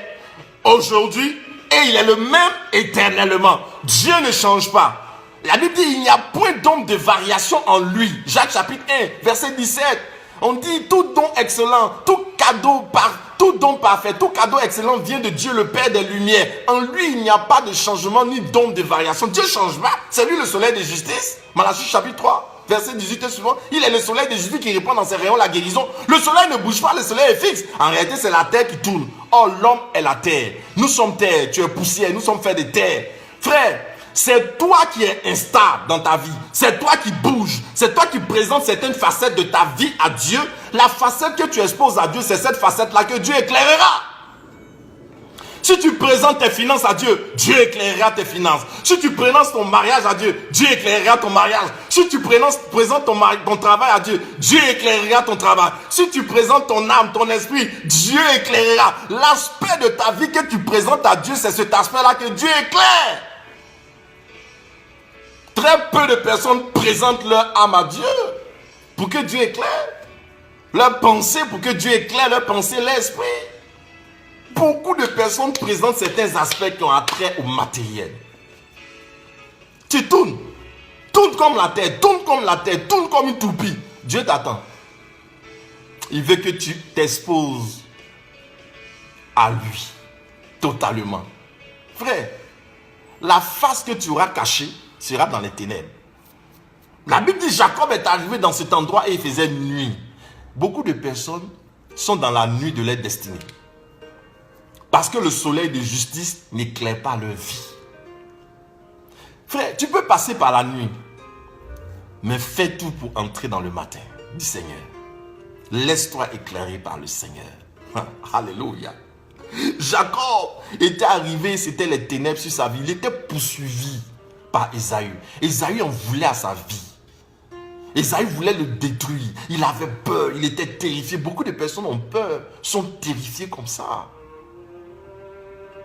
aujourd'hui, et il est le même éternellement. Dieu ne change pas. La Bible dit il n'y a point d'ombre de variation en lui. Jacques chapitre 1, verset 17. On dit tout don excellent, tout don parfait, tout cadeau excellent vient de Dieu le Père des Lumières. En lui, il n'y a pas de changement ni d'ombre de variation. Dieu ne change pas. C'est lui le soleil de justice. Malachie chapitre 3. Verset 18 et suivant, il est le soleil de Jésus qui répand dans ses rayons la guérison. Le soleil ne bouge pas, le soleil est fixe. En réalité, c'est la terre qui tourne. Or, l'homme est la terre. Nous sommes terre, tu es poussière, nous sommes faits de terre. Frère, c'est toi qui es instable dans ta vie. C'est toi qui bouge. C'est toi qui présente certaines facettes de ta vie à Dieu. La facette que tu exposes à Dieu, c'est cette facette-là que Dieu éclairera. Si tu présentes tes finances à Dieu, Dieu éclairera tes finances. Si tu présentes ton mariage à Dieu, Dieu éclairera ton mariage. Si tu présentes ton travail à Dieu, Dieu éclairera ton travail. Si tu présentes ton âme, ton esprit, Dieu éclairera. L'aspect de ta vie que tu présentes à Dieu, c'est cet aspect-là que Dieu éclaire. Très peu de personnes présentent leur âme à Dieu pour que Dieu éclaire. Leur pensée pour que Dieu éclaire leur pensée, l'esprit. Beaucoup de personnes présentent certains aspects qui ont attrait au matériel. Tu tournes comme la terre, tourne comme une toupie. Dieu t'attend. Il veut que tu t'exposes à lui, totalement. Frère, la face que tu auras cachée sera dans les ténèbres. La Bible dit Jacob est arrivé dans cet endroit et il faisait nuit. Beaucoup de personnes sont dans la nuit de leur destinée. Parce que le soleil de justice n'éclaire pas leur vie. Frère, tu peux passer par la nuit, mais fais tout pour entrer dans le matin du Seigneur. Laisse-toi éclairer par le Seigneur. Alléluia. Jacob était arrivé, c'était les ténèbres sur sa vie. Il était poursuivi par Ésaü. Ésaü en voulait à sa vie. Ésaü voulait le détruire. Il avait peur, il était terrifié. Beaucoup de personnes ont peur, sont terrifiées comme ça.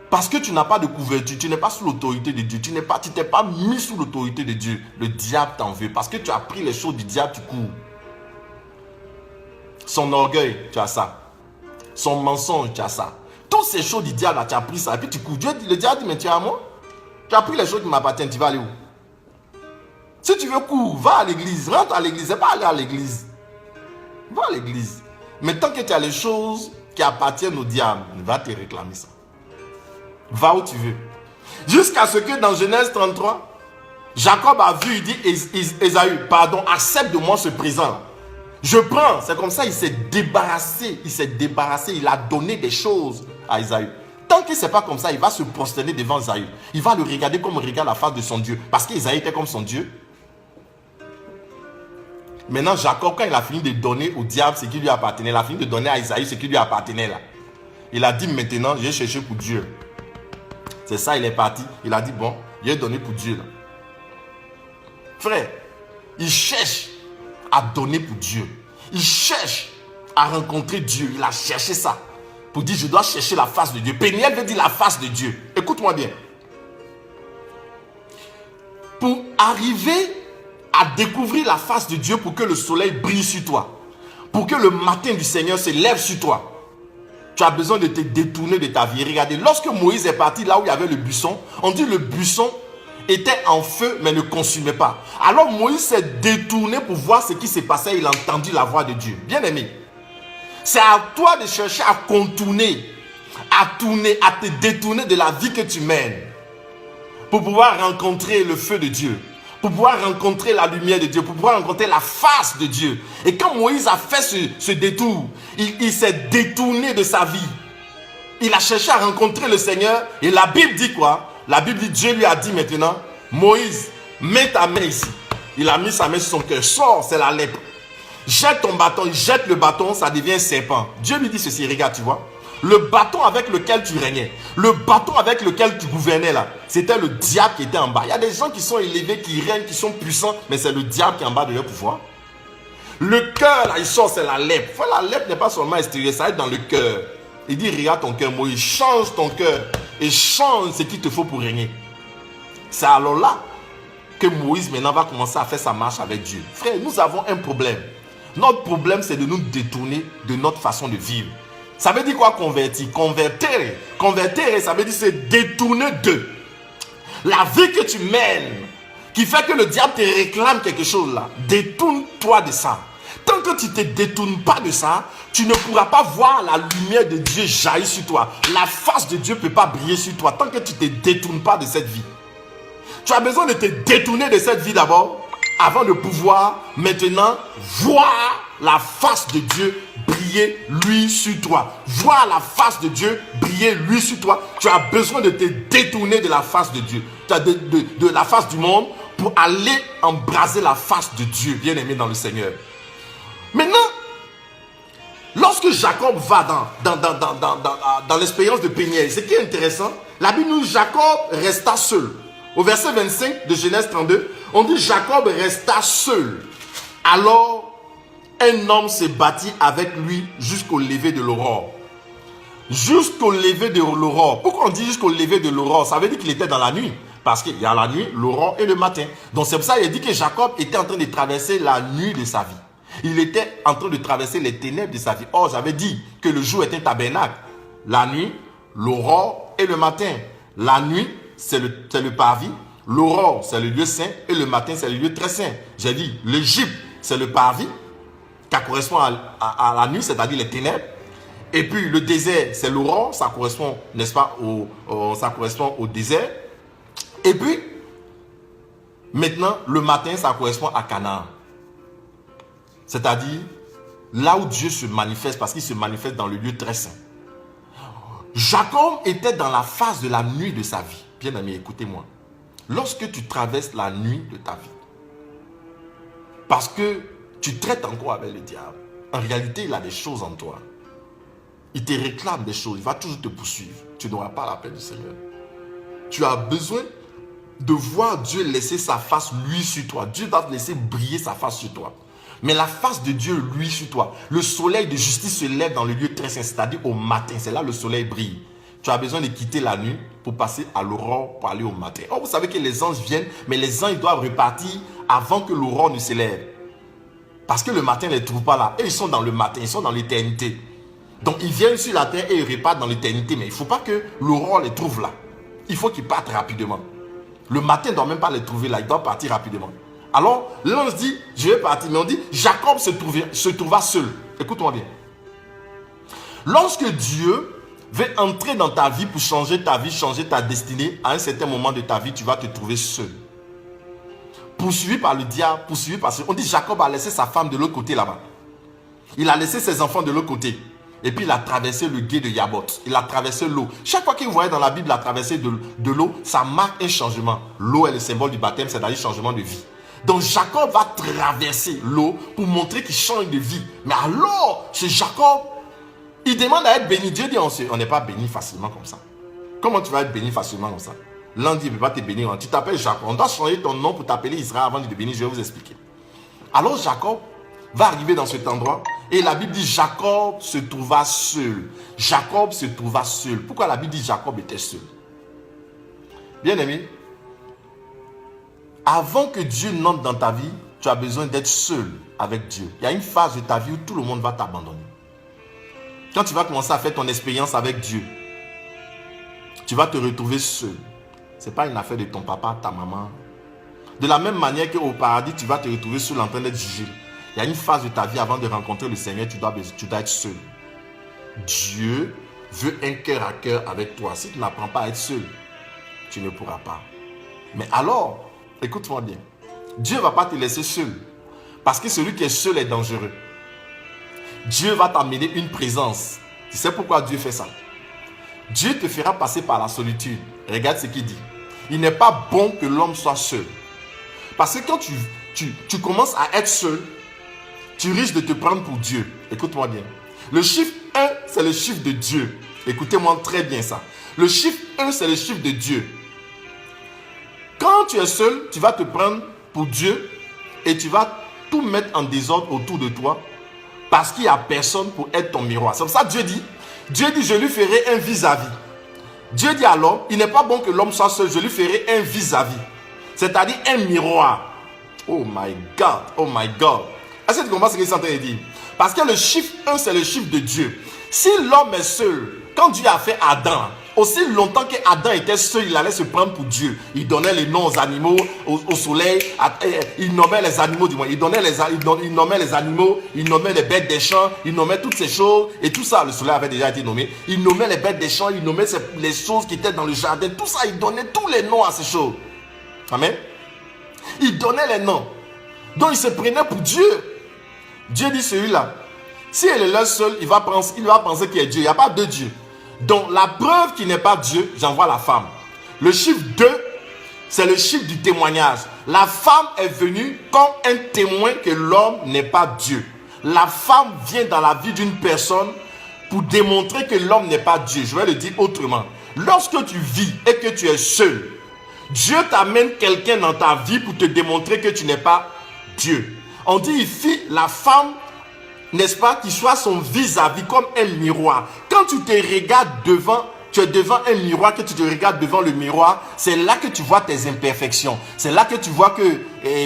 Parce que tu n'as pas de couverture, tu n'es pas sous l'autorité de Dieu, tu t'es pas mis sous l'autorité de Dieu. Le diable t'en veut. Parce que tu as pris les choses du diable, tu cours. Son orgueil, tu as ça. Son mensonge, tu as ça. Toutes ces choses du diable, tu as pris ça. Et puis tu cours. Le diable dit, mais tu es à moi. Tu as pris les choses qui m'appartiennent, tu vas aller où? Si tu veux cours, va à l'église, rentre à l'église, c'est pas aller à l'église. Va à l'église. Mais tant que tu as les choses qui appartiennent au diable, il va te réclamer ça. Va où tu veux. Jusqu'à ce que dans Genèse 33, Jacob a vu, il dit, Ésaü, pardon, accepte de moi ce présent. Je prends, c'est comme ça, il s'est débarrassé, il a donné des choses à Ésaü. Tant qu'il ne sait pas comme ça, il va se prosterner devant Ésaü. Il va le regarder comme il regarde la face de son Dieu. Parce qu'Ésaü était comme son Dieu. Maintenant, Jacob, quand il a fini de donner au diable ce qui lui appartenait, il a fini de donner à Ésaü ce qui lui appartenait là. Il a dit maintenant, j'ai cherché pour Dieu. C'est ça, il est parti. Il a dit, bon, j'ai donné pour Dieu là. Frère, il cherche à donner pour Dieu. Il cherche à rencontrer Dieu. Il a cherché ça. Pour dire, je dois chercher la face de Dieu. Péniel veut dire la face de Dieu. Écoute-moi bien. Pour arriver à découvrir la face de Dieu, pour que le soleil brille sur toi, pour que le matin du Seigneur se lève sur toi, tu as besoin de te détourner de ta vie. Regardez, lorsque Moïse est parti là où il y avait le buisson, on dit le buisson était en feu mais ne consumait pas. Alors Moïse s'est détourné pour voir ce qui s'est passé. Il a entendu la voix de Dieu. Bien aimé, c'est à toi de chercher à contourner, à te détourner de la vie que tu mènes pour pouvoir rencontrer le feu de Dieu, pour pouvoir rencontrer la lumière de Dieu, pour pouvoir rencontrer la face de Dieu. Et quand Moïse a fait ce détour, il s'est détourné de sa vie. Il a cherché à rencontrer le Seigneur. Et la Bible dit quoi? La Bible dit, Dieu lui a dit maintenant, Moïse, mets ta main ici. Il a mis sa main sur son cœur. Sors, c'est la lèpre. Jette ton bâton, il jette le bâton, ça devient un serpent. Dieu lui dit ceci, regarde, tu vois. Le bâton avec lequel tu régnais, le bâton avec lequel tu gouvernais là, c'était le diable qui était en bas. Il y a des gens qui sont élevés, qui règnent, qui sont puissants, mais c'est le diable qui est en bas de leur pouvoir. Le cœur là, il sort, c'est la lèpre. La lèpre n'est pas seulement extérieure, ça est dans le cœur. Il dit, regarde ton cœur, Moïse, change ton cœur et change ce qu'il te faut pour régner. C'est alors là que Moïse maintenant va commencer à faire sa marche avec Dieu. Frère, nous avons un problème. Notre problème, c'est de nous détourner de notre façon de vivre. Ça veut dire quoi convertir? Convertir, ça veut dire se détourner de la vie que tu mènes, qui fait que le diable te réclame quelque chose là. Détourne-toi de ça. Tant que tu ne te détournes pas de ça, tu ne pourras pas voir la lumière de Dieu jaillir sur toi. La face de Dieu ne peut pas briller sur toi tant que tu ne te détournes pas de cette vie. Tu as besoin de te détourner de cette vie d'abord, avant de pouvoir maintenant voir la face de Dieu briller lui sur toi. Voir la face de Dieu briller lui sur toi. Tu as besoin de te détourner de la face de Dieu, de la face du monde, pour aller embraser la face de Dieu, bien aimé dans le Seigneur. Maintenant, Lorsque Jacob va dans l'expérience de Péniel, ce qui est intéressant, la Bible nous dit Jacob resta seul. Au verset 25 de Genèse 32, on dit Jacob resta seul. Alors, un homme se battit avec lui jusqu'au lever de l'aurore. Jusqu'au lever de l'aurore. Pourquoi on dit jusqu'au lever de l'aurore? Ça veut dire qu'il était dans la nuit. Parce qu'il y a la nuit, l'aurore et le matin. Donc c'est pour ça qu'il dit que Jacob était en train de traverser la nuit de sa vie. Il était en train de traverser les ténèbres de sa vie. Or, j'avais dit que le jour est un tabernacle. La nuit, l'aurore et le matin. La nuit, c'est le parvis. L'aurore, c'est le lieu saint. Et le matin, c'est le lieu très saint. J'ai dit, l'Égypte, c'est le parvis, qui correspond à la nuit, c'est-à-dire les ténèbres. Et puis, le désert, c'est l'aurore. Ça correspond, n'est-ce pas, ça correspond au désert. Et puis, maintenant, le matin, ça correspond à Canaan. C'est-à-dire, là où Dieu se manifeste, parce qu'il se manifeste dans le lieu très saint. Jacob était dans la phase de la nuit de sa vie. Bien aimé, écoutez-moi. Lorsque tu traverses la nuit de ta vie, parce que tu traites encore avec le diable, en réalité, il a des choses en toi. Il te réclame des choses, il va toujours te poursuivre. Tu n'auras pas la paix du Seigneur. Tu as besoin de voir Dieu laisser sa face, lui, sur toi. Dieu doit laisser briller sa face sur toi. Mais la face de Dieu, lui, sur toi. Le soleil de justice se lève dans le lieu très saint, c'est-à-dire au matin. C'est là le soleil brille. Tu as besoin de quitter la nuit pour passer à l'aurore, pour aller au matin. Or, vous savez que les anges viennent, mais les anges doivent repartir avant que l'aurore ne se lève. Parce que le matin ne les trouve pas là. Et ils sont dans le matin, ils sont dans l'éternité. Donc, ils viennent sur la terre et ils repartent dans l'éternité. Mais il ne faut pas que l'aurore les trouve là. Il faut qu'ils partent rapidement. Le matin ne doit même pas les trouver là, il doit partir rapidement. Alors, l'ange dit, je vais partir. Mais on dit, Jacob se trouva seul. Écoute-moi bien. Lorsque Dieu veut entrer dans ta vie pour changer ta vie, changer ta destinée, à un certain moment de ta vie, tu vas te trouver seul. Poursuivi par le diable, poursuivi par... On dit, Jacob a laissé sa femme de l'autre côté là-bas. Il a laissé ses enfants de l'autre côté. Et puis il a traversé le gué de Yabot. Il a traversé l'eau. Chaque fois qu'il voyait dans la Bible la traversée de l'eau, ça marque un changement. L'eau est le symbole du baptême, c'est-à-dire changement de vie. Donc Jacob va traverser l'eau pour montrer qu'il change de vie. Mais alors, chez Jacob, il demande à être béni. Dieu dit, on n'est pas béni facilement comme ça. Comment tu vas être béni facilement comme ça? L'un dit, il ne peut pas te bénir. Tu t'appelles Jacob. On doit changer ton nom pour t'appeler Israël avant de te bénir. Je vais vous expliquer. Alors Jacob va arriver dans cet endroit. Et la Bible dit Jacob se trouva seul. Jacob se trouva seul. Pourquoi la Bible dit Jacob était seul? Bien aimé, avant que Dieu n'entre dans ta vie, tu as besoin d'être seul avec Dieu. Il y a une phase de ta vie où tout le monde va t'abandonner. Quand tu vas commencer à faire ton expérience avec Dieu, tu vas te retrouver seul. Ce n'est pas une affaire de ton papa, ta maman. De la même manière qu'au paradis, tu vas te retrouver seul en train d'être jugé. Il y a une phase de ta vie avant de rencontrer le Seigneur, tu dois être seul. Dieu veut un cœur à cœur avec toi. Si tu n'apprends pas à être seul, tu ne pourras pas. Mais alors, écoute-moi bien. Dieu ne va pas te laisser seul. Parce que celui qui est seul est dangereux. Dieu va t'amener une présence. Tu sais pourquoi Dieu fait ça? Dieu te fera passer par la solitude. Regarde ce qu'il dit. Il n'est pas bon que l'homme soit seul. Parce que quand tu commences à être seul, tu risques de te prendre pour Dieu. Écoute-moi bien. Le chiffre 1, c'est le chiffre de Dieu. Écoutez-moi très bien ça. Le chiffre 1, c'est le chiffre de Dieu. Quand tu es seul, tu vas te prendre pour Dieu et tu vas tout mettre en désordre autour de toi parce qu'il n'y a personne pour être ton miroir. C'est pour ça que Dieu dit, je lui ferai un vis-à-vis. Dieu dit à l'homme, il n'est pas bon que l'homme soit seul, je lui ferai un vis-à-vis. C'est-à-dire un miroir. Oh my God, oh my God. Est-ce que tu comprends ce qu'il est en train de dire? Parce que le chiffre 1, c'est le chiffre de Dieu. Si l'homme est seul, quand Dieu a fait Adam, aussi longtemps qu'Adam était seul, il allait se prendre pour Dieu. Il donnait les noms aux animaux, au soleil. Il nommait les animaux du moins. Il nommait les animaux, il nommait les bêtes des champs, il nommait toutes ces choses. Et tout ça, le soleil avait déjà été nommé. Il nommait les bêtes des champs, il nommait les choses qui étaient dans le jardin. Tout ça, il donnait tous les noms à ces choses. Amen. Il donnait les noms. Donc il se prenait pour Dieu. Dieu dit celui-là, si il est là seul, il va penser qu'il est Dieu. Il n'y a pas de Dieu. Donc la preuve qu'il n'est pas Dieu, j'envoie la femme. Le chiffre 2, c'est le chiffre du témoignage. La femme est venue comme un témoin que l'homme n'est pas Dieu. la femme vient dans la vie d'une personne pour démontrer que l'homme n'est pas Dieu. Je vais le dire autrement. Lorsque tu vis et que tu es seul, Dieu t'amène quelqu'un dans ta vie pour te démontrer que tu n'es pas Dieu. On dit ici, la femme, n'est-ce pas, qui soit son vis-à-vis comme un miroir. Quand tu te regardes devant, tu es devant un miroir, que tu te regardes devant le miroir, c'est là que tu vois tes imperfections. C'est là que tu vois que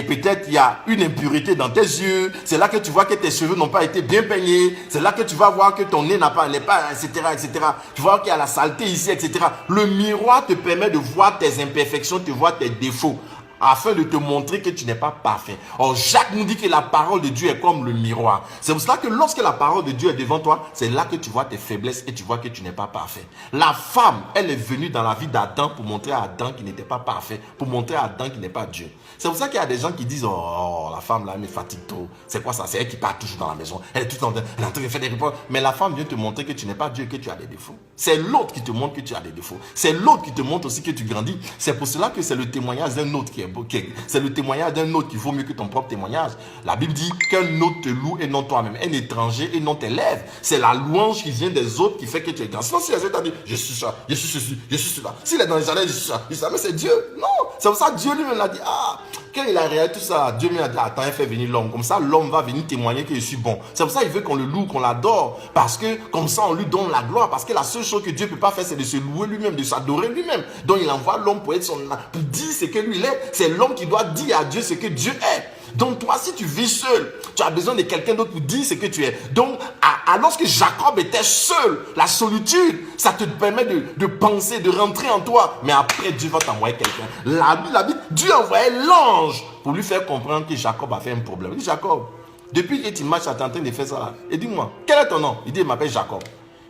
peut-être il y a une impureté dans tes yeux. C'est là que tu vois que tes cheveux n'ont pas été bien peignés. C'est là que tu vas voir que ton nez n'est pas, etc., etc. Tu vois qu'il y a la saleté ici, etc. Le miroir te permet de voir tes imperfections, de voir tes défauts, afin de te montrer que tu n'es pas parfait. Or, Jacques nous dit que la parole de Dieu est comme le miroir. C'est pour cela que lorsque la parole de Dieu est devant toi, c'est là que tu vois tes faiblesses et tu vois que tu n'es pas parfait. La femme, elle est venue dans la vie d'Adam pour montrer à Adam qu'il n'était pas parfait, pour montrer à Adam qu'il n'est pas Dieu. C'est pour ça qu'il y a des gens qui disent, oh, la femme là, elle me fatigue trop. C'est quoi ça? C'est elle qui part toujours dans la maison. Elle est tout en train de faire des réponses. Mais la femme vient te montrer que tu n'es pas Dieu et que tu as des défauts. C'est l'autre qui te montre que tu as des défauts. C'est l'autre qui te montre aussi que tu grandis. C'est pour cela que c'est le témoignage d'un autre qui est beau. C'est le témoignage d'un autre qui vaut mieux que ton propre témoignage. La Bible dit qu'un autre te loue et non toi-même. Un étranger et non tes lèvres. C'est la louange qui vient des autres qui fait que tu es grand. Sinon, si les autres t'ont dit, je suis ça, je suis ceci, je suis cela. S'il est dans les jardins, je suis ça, mais c'est Dieu. Non, c'est pour ça que Dieu lui-même l'a dit, ah, quand il a réalisé tout ça, Dieu lui a dit, attends, il fait venir l'homme. Comme ça, l'homme va venir témoigner que je suis bon. C'est pour ça qu'il veut qu'on le loue, qu'on l'adore. Parce que, comme ça, on lui donne la gloire. Parce que la seule chose que Dieu ne peut pas faire, c'est de se louer lui-même, de s'adorer lui-même. Donc, il envoie l'homme pour dire ce que lui il est. C'est l'homme qui doit dire à Dieu ce que Dieu est. Donc toi, si tu vis seul, tu as besoin de quelqu'un d'autre pour dire ce que tu es. Donc, alors que Jacob était seul, la solitude, ça te permet de penser, de rentrer en toi. Mais après, Dieu va t'envoyer quelqu'un. La Bible, Dieu a envoyé l'ange pour lui faire comprendre que Jacob a fait un problème. Il dit, Jacob, depuis que tu marches, tu es en train de faire ça là. Et dis-moi, quel est ton nom? Il dit, il m'appelle Jacob.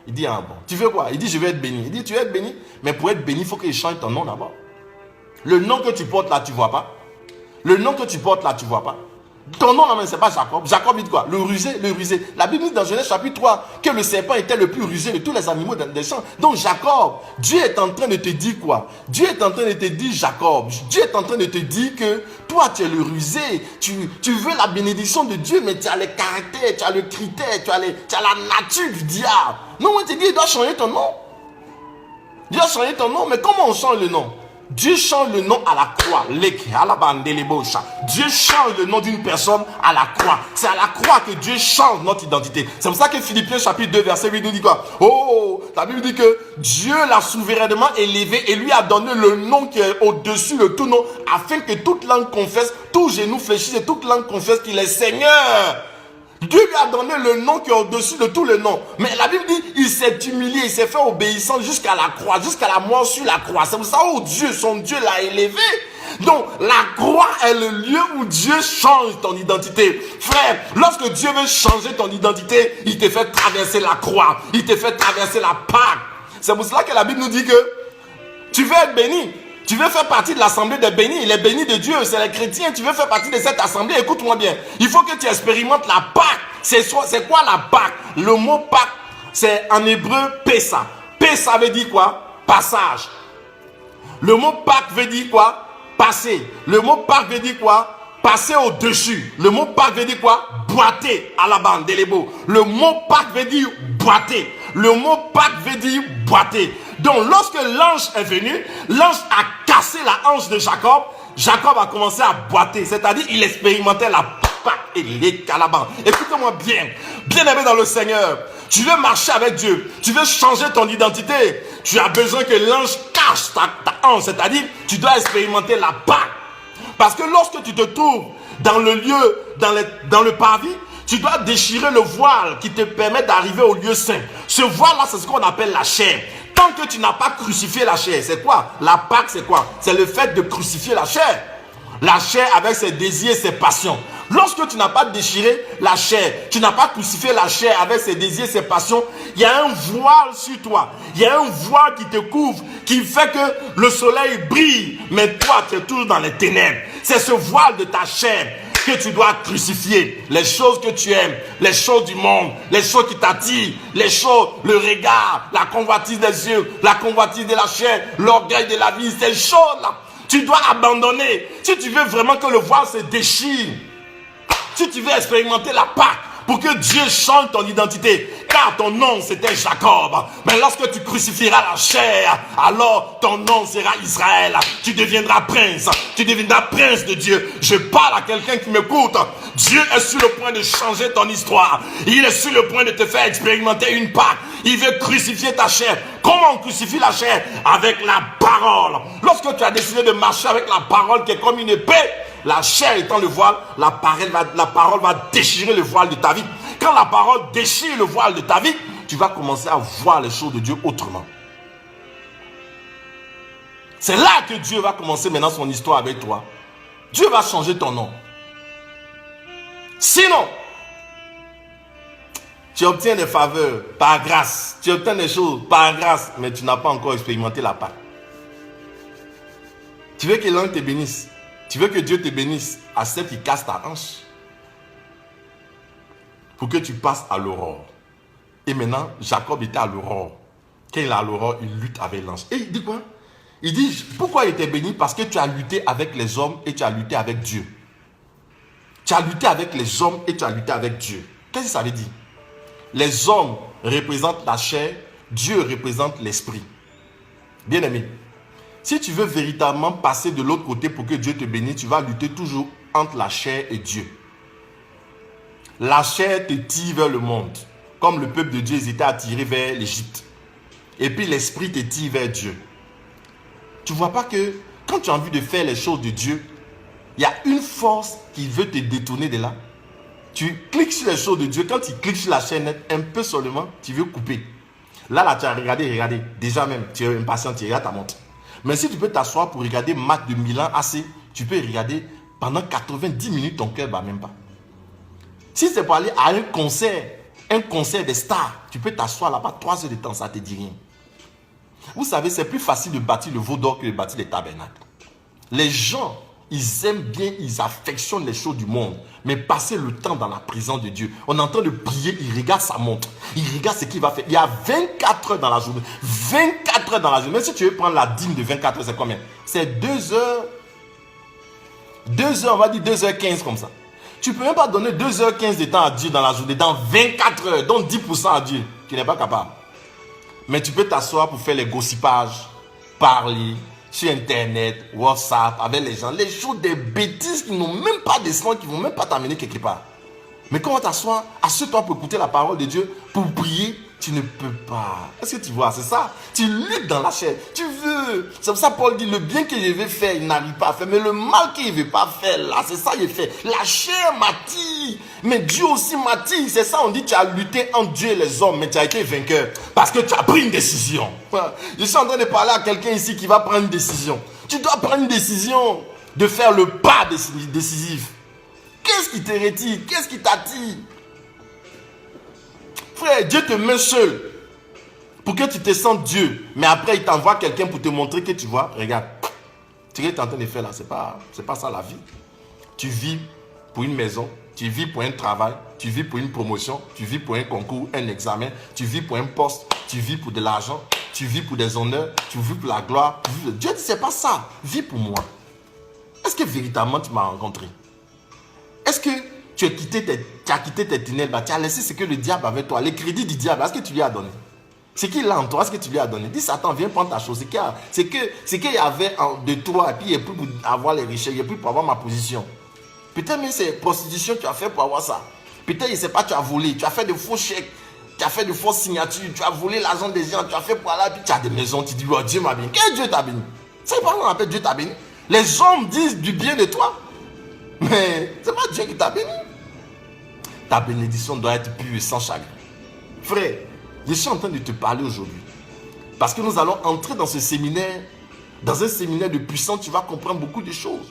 Il dit, ah bon, tu veux quoi? Il dit, je vais être béni. Il dit, tu veux être béni? Mais pour être béni, il faut qu'il change ton nom d'abord. Le nom que tu portes là, tu ne vois pas. Le nom que tu portes là, tu ne vois pas. Ton nom, ce n'est pas Jacob. Jacob dit quoi? Le rusé, le rusé. La Bible dit dans Genèse chapitre 3 que le serpent était le plus rusé de tous les animaux des champs. Donc Jacob, Dieu est en train de te dire quoi? Dieu est en train de te dire Jacob. Dieu est en train de te dire que toi, tu es le rusé. Tu veux la bénédiction de Dieu, mais tu as les caractères, tu as le critère, tu as la nature du diable. Non, on te dit, il doit changer ton nom. Dieu a changé ton nom, mais comment on change le nom? Dieu change le nom à la croix. Dieu change le nom d'une personne à la croix. C'est à la croix que Dieu change notre identité. C'est pour ça que Philippiens chapitre 2 verset 8 nous dit quoi? Oh, la Bible dit que Dieu l'a souverainement élevé et lui a donné le nom qui est au-dessus de tout nom, afin que toute langue confesse, tout genou fléchisse et toute langue confesse qu'il est Seigneur. Dieu lui a donné le nom qui est au-dessus de tous les noms. Mais la Bible dit, il s'est humilié, il s'est fait obéissant jusqu'à la croix, jusqu'à la mort sur la croix. C'est pour ça où Dieu, son Dieu l'a élevé. Donc, la croix est le lieu où Dieu change ton identité. Frère, lorsque Dieu veut changer ton identité, il te fait traverser la croix. Il te fait traverser la Pâque. C'est pour cela que la Bible nous dit que tu veux être béni. Tu veux faire partie de l'assemblée des bénis. Les bénis de Dieu, c'est les chrétiens. Tu veux faire partie de cette assemblée. Écoute-moi bien. Il faut que tu expérimentes la Pâque. C'est quoi la Pâque? Le mot Pâque, c'est en hébreu Pessa. Pessa veut dire quoi? Passage. Le mot Pâque veut dire quoi? Passer. Le mot Pâque veut dire quoi? Passer au-dessus. Le mot Pâque veut dire quoi? Boiter à la bande, délébo. Le mot Pâque veut dire boiter. Le mot Pâque veut dire boiter. Donc, lorsque l'ange est venu, l'ange a cassé la hanche de Jacob. Jacob a commencé à boiter. C'est-à-dire, il expérimentait la Pâque et les calabans. Écoutez-moi bien. Bien aimé dans le Seigneur. Tu veux marcher avec Dieu. Tu veux changer ton identité. Tu as besoin que l'ange cache ta hanche. C'est-à-dire, tu dois expérimenter la Pâque. Parce que lorsque tu te trouves dans le lieu, dans le parvis, tu dois déchirer le voile qui te permet d'arriver au lieu saint. Ce voile-là, c'est ce qu'on appelle la chair. Tant que tu n'as pas crucifié la chair, c'est quoi? La Pâque, c'est quoi? C'est le fait de crucifier la chair. La chair avec ses désirs et ses passions. Lorsque tu n'as pas déchiré la chair, tu n'as pas crucifié la chair avec ses désirs et ses passions, il y a un voile sur toi. Il y a un voile qui te couvre, qui fait que le soleil brille, mais toi, tu es toujours dans les ténèbres. C'est ce voile de ta chair que tu dois crucifier. Les choses que tu aimes, les choses du monde, les choses qui t'attirent, les choses, le regard, la convoitise des yeux, la convoitise de la chair, l'orgueil de la vie, ces choses-là, tu dois abandonner. Si tu veux vraiment que le voile se déchire, si tu veux expérimenter la Pâque, pour que Dieu change ton identité. Car ton nom c'était Jacob. Mais lorsque tu crucifieras la chair, alors ton nom sera Israël. Tu deviendras prince. Tu deviendras prince de Dieu. Je parle à quelqu'un qui m'écoute. Dieu est sur le point de changer ton histoire. Il est sur le point de te faire expérimenter une Pâque. Il veut crucifier ta chair. Comment on crucifie la chair? Avec la parole. Lorsque tu as décidé de marcher avec la parole qui est comme une épée, la chair étant le voile, la parole va déchirer le voile de ta vie. Quand la parole déchire le voile de ta vie, tu vas commencer à voir les choses de Dieu autrement. C'est là que Dieu va commencer maintenant son histoire avec toi. Dieu va changer ton nom. Sinon, tu obtiens des faveurs par grâce. Tu obtiens des choses par grâce, mais tu n'as pas encore expérimenté la Pâque. Tu veux que l'un te bénisse. Tu veux que Dieu te bénisse. Accepte qu'il casse ta hanche. Pour que tu passes à l'aurore. Et maintenant, Jacob était à l'aurore. Quand il est à l'aurore, il lutte avec l'ange. Et il dit quoi? Il dit, pourquoi il était béni? Parce que tu as lutté avec les hommes et tu as lutté avec Dieu. Tu as lutté avec les hommes et tu as lutté avec Dieu. Qu'est-ce que ça veut dire? Les hommes représentent la chair, Dieu représente l'esprit. Bien aimé, si tu veux véritablement passer de l'autre côté pour que Dieu te bénisse, tu vas lutter toujours entre la chair et Dieu. La chair te tire vers le monde, comme le peuple de Dieu était attiré vers l'Égypte. Et puis l'esprit te tire vers Dieu. Tu ne vois pas que quand tu as envie de faire les choses de Dieu, il y a une force qui veut te détourner de là. Tu cliques sur les choses de Dieu. Quand tu cliques sur la chaîne, un peu seulement, tu veux couper. Là, tu as regardé. Déjà même, tu es impatient, tu regardes ta montre. Mais si tu peux t'asseoir pour regarder match de Milan AC, tu peux regarder pendant 90 minutes, ton cœur ne bat même pas. Si c'est pour aller à un concert des stars, tu peux t'asseoir là-bas 3 heures de temps, ça ne te dit rien. Vous savez, c'est plus facile de bâtir le veau d'or que de bâtir les tabernacles. Les gens, ils aiment bien, ils affectionnent les choses du monde. Mais passer le temps dans la présence de Dieu, on est en train de prier, il regarde sa montre. Il regarde ce qu'il va faire. Il y a 24 heures dans la journée. 24 heures dans la journée. Même si tu veux prendre la dîme de 24 heures, c'est combien? C'est 2 heures. 2 heures, on va dire 2h15 comme ça. Tu ne peux même pas donner 2h15 de temps à Dieu dans la journée. Dans 24 heures, donne 10% à Dieu. Tu n'es pas capable. Mais tu peux t'asseoir pour faire les gossipages, parler sur Internet, WhatsApp, avec les gens. Les choses, des bêtises qui n'ont même pas de sens, qui ne vont même pas t'amener quelque part. Mais quand on t'assoit, assieds-toi pour écouter la parole de Dieu, pour prier, tu ne peux pas. Est-ce que tu vois? C'est ça. Tu luttes dans la chair. Tu veux. C'est pour ça Paul dit, le bien que je vais faire, il n'arrive pas à faire. Mais le mal qu'il ne veut pas faire, là, c'est ça qu'il fait. La chair m'attire. Mais Dieu aussi m'attire. C'est ça, on dit, tu as lutté entre Dieu et les hommes, mais tu as été vainqueur. Parce que tu as pris une décision. Je suis en train de parler à quelqu'un ici qui va prendre une décision. Tu dois prendre une décision de faire le pas décisif. Qu'est-ce qui te retire? Qu'est-ce qui t'attire? Frère, Dieu te met seul pour que tu te sentes Dieu. Mais après, il t'envoie quelqu'un pour te montrer que tu vois. Regarde, ce que tu es en train de faire là, c'est pas ça la vie. Tu vis pour une maison, tu vis pour un travail, tu vis pour une promotion, tu vis pour un concours, un examen, tu vis pour un poste, tu vis pour de l'argent, tu vis pour des honneurs, tu vis pour la gloire. Dieu dit, c'est pas ça. Vis pour moi. Est-ce que véritablement tu m'as rencontré? Est-ce que tu as quitté tes ténèbres, tu as laissé ce que le diable avait toi, les crédits du diable, est-ce que tu lui as donné? Ce qu'il a en toi, est-ce que tu lui as donné? Dis Satan, viens prendre ta chose. Ce qu'il y avait de toi, et puis il n'y a plus pour avoir les richesses, il n'y a plus pour avoir ma position. Peut-être même c'est prostitution que tu as fait pour avoir ça. Peut-être, je ne sais pas, tu as volé, tu as fait de faux chèques, tu as fait de fausses signatures, tu as volé l'argent des gens, tu as fait pour aller, puis tu as des maisons, tu dis, oh, Dieu m'a béni. Quel Dieu t'a béni? C'est pas qu'on appelle Dieu t'a béni. Les hommes disent du bien de toi, mais c'est pas Dieu qui t'a béni. Ta bénédiction doit être pure et sans chagrin. Frère, je suis en train de te parler aujourd'hui. Parce que nous allons entrer dans ce séminaire. Dans un séminaire de puissance, tu vas comprendre beaucoup de choses.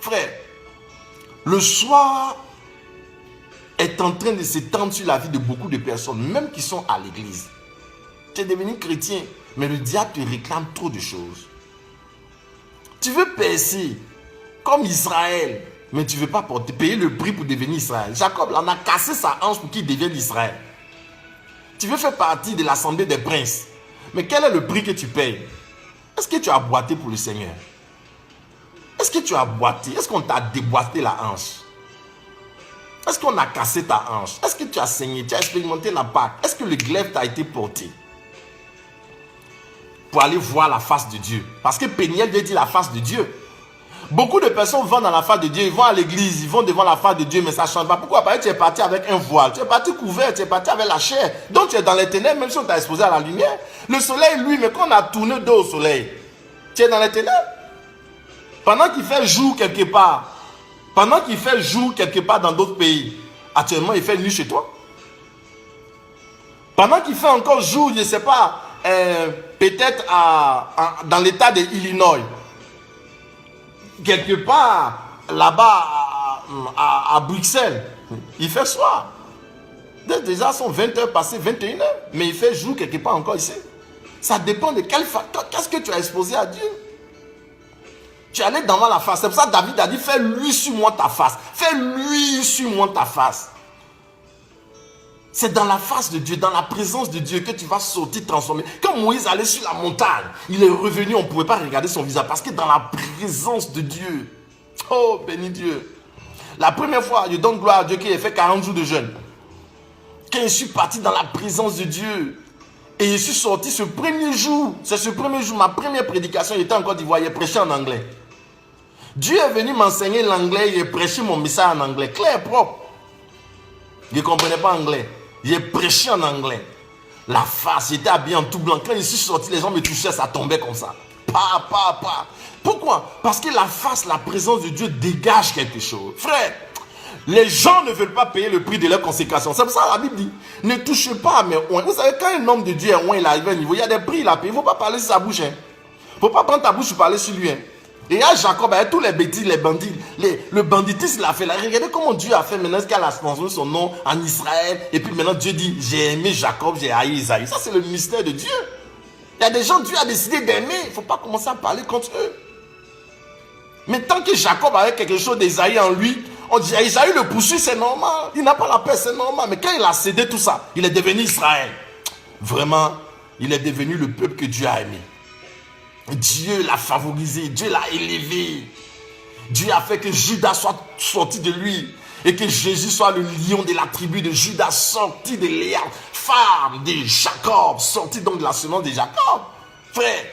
Frère, le soir est en train de s'étendre sur la vie de beaucoup de personnes, même qui sont à l'église. Tu es devenu chrétien, mais le diable te réclame trop de choses. Tu veux percer comme Israël, mais tu ne veux pas payer le prix pour devenir Israël. Jacob en a cassé sa hanche pour qu'il devienne Israël. Tu veux faire partie de l'assemblée des princes. Mais quel est le prix que tu payes? Est-ce que tu as boité pour le Seigneur? Est-ce que tu as boité? Est-ce qu'on t'a déboîté la hanche? Est-ce qu'on a cassé ta hanche? Est-ce que tu as saigné? Tu as expérimenté la Pâque? Est-ce que le glaive t'a été porté? Pour aller voir la face de Dieu. Parce que Péniel veut dire la face de Dieu. Beaucoup de personnes vont dans la face de Dieu, ils vont à l'église, ils vont devant la face de Dieu, mais ça ne change pas. Pourquoi? Parce que tu es parti avec un voile, tu es parti couvert, tu es parti avec la chair. Donc tu es dans les ténèbres, même si on t'a exposé à la lumière. Le soleil, lui, mais quand on a tourné dos au soleil, tu es dans les ténèbres. Pendant qu'il fait jour quelque part, dans d'autres pays, actuellement il fait nuit chez toi. Pendant qu'il fait encore jour, je ne sais pas, peut-être dans l'état de Illinois, quelque part là-bas à Bruxelles, il fait soir. Déjà, sont 20 heures passées, 21 heures, mais il fait jour quelque part encore ici. Ça dépend de quel facteur. Qu'est-ce que tu as exposé à Dieu? Tu es allé devant la face. C'est pour ça que David a dit, fais-lui sur moi ta face. Fais-lui sur moi ta face. C'est dans la face de Dieu, dans la présence de Dieu que tu vas sortir transformé. Quand Moïse allait sur la montagne, il est revenu, on ne pouvait pas regarder son visage parce que dans la présence de Dieu. Oh, béni Dieu. La première fois, je donne gloire à Dieu qui a fait 40 jours de jeûne. Quand je suis parti dans la présence de Dieu et je suis sorti ce premier jour, c'est ce premier jour, ma première prédication, j'étais en Côte d'Ivoire, il prêchait en anglais. Dieu est venu m'enseigner l'anglais, il prêché mon message en anglais, clair, propre. Je ne comprenais pas anglais. J'ai prêché en anglais. La face, j'étais habillé en tout blanc. Quand je suis sorti, les gens me touchaient, ça tombait comme ça. Pa. Pourquoi? Parce que la face, la présence de Dieu dégage quelque chose. Frère, les gens ne veulent pas payer le prix de leur consécration. C'est pour ça que la Bible dit, ne touchez pas à mes oins. Vous savez, quand un homme de Dieu est oint, il arrive à un niveau, il y a des prix il a payé. Il ne faut pas parler sur sa bouche. Il ne faut pas prendre ta bouche et parler sur lui. Et il y a Jacob, il y a tous les bêtises, les bandits, le banditisme, il a fait. Là. Regardez comment Dieu a fait maintenant, qu'il a transformé son nom en Israël. Et puis maintenant, Dieu dit, j'ai aimé Jacob, j'ai haï Isaïe. Ça, c'est le mystère de Dieu. Il y a des gens, Dieu a décidé d'aimer. Il ne faut pas commencer à parler contre eux. Mais tant que Jacob avait quelque chose d'Isaïe en lui, on dit, Isaïe le poursuit, c'est normal. Il n'a pas la paix, c'est normal. Mais quand il a cédé tout ça, il est devenu Israël. Vraiment, il est devenu le peuple que Dieu a aimé. Dieu l'a favorisé, Dieu l'a élevé. Dieu a fait que Judas soit sorti de lui. Et que Jésus soit le lion de la tribu de Judas, sorti de Léa, femme de Jacob, sorti donc de la semence de Jacob. Frère,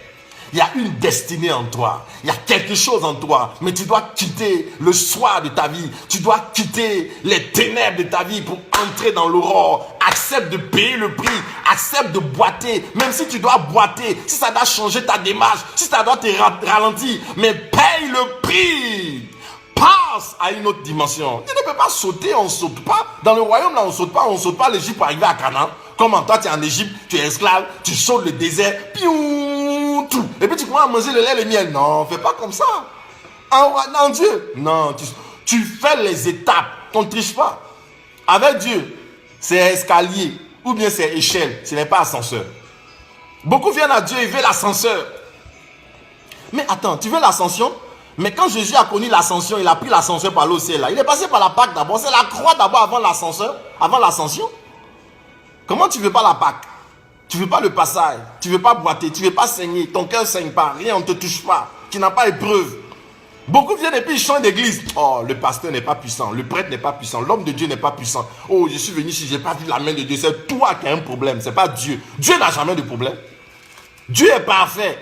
il y a une destinée en toi. Il y a quelque chose en toi. Mais tu dois quitter le soir de ta vie. Tu dois quitter les ténèbres de ta vie pour entrer dans l'aurore. Accepte de payer le prix. Accepte de boiter. Même si tu dois boiter. Si ça doit changer ta démarche. Si ça doit te ralentir. Mais paye le prix. Passe à une autre dimension. Tu ne peux pas sauter, on ne saute pas. Dans le royaume, là, on ne saute pas l'Égypte pour arriver à Canaan. Comment toi, tu es en Égypte, tu es esclave, tu sautes le désert, piou, tout. Et puis tu commences à manger le lait et le miel. Non, fais pas comme ça. En Dieu. Non, tu fais les étapes. On ne triche pas. Avec Dieu, c'est escalier ou bien c'est échelle. Ce n'est pas ascenseur. Beaucoup viennent à Dieu et veulent l'ascenseur. Mais attends, tu veux l'ascension? Mais quand Jésus a connu l'ascension, il a pris l'ascenseur par l'eau ciel là. Il est passé par la Pâque d'abord. C'est la croix d'abord avant l'ascenseur, avant l'ascension. Comment tu ne veux pas la Pâque? Tu ne veux pas le passage, tu ne veux pas boiter, tu ne veux pas saigner, ton cœur ne saigne pas, rien, on ne te touche pas, tu n'as pas épreuve. Beaucoup viennent et puis ils chantent d'église. Oh, le pasteur n'est pas puissant, le prêtre n'est pas puissant, l'homme de Dieu n'est pas puissant. Oh, je suis venu ici, je n'ai pas vu la main de Dieu. C'est toi qui as un problème, ce n'est pas Dieu. Dieu n'a jamais de problème. Dieu est parfait.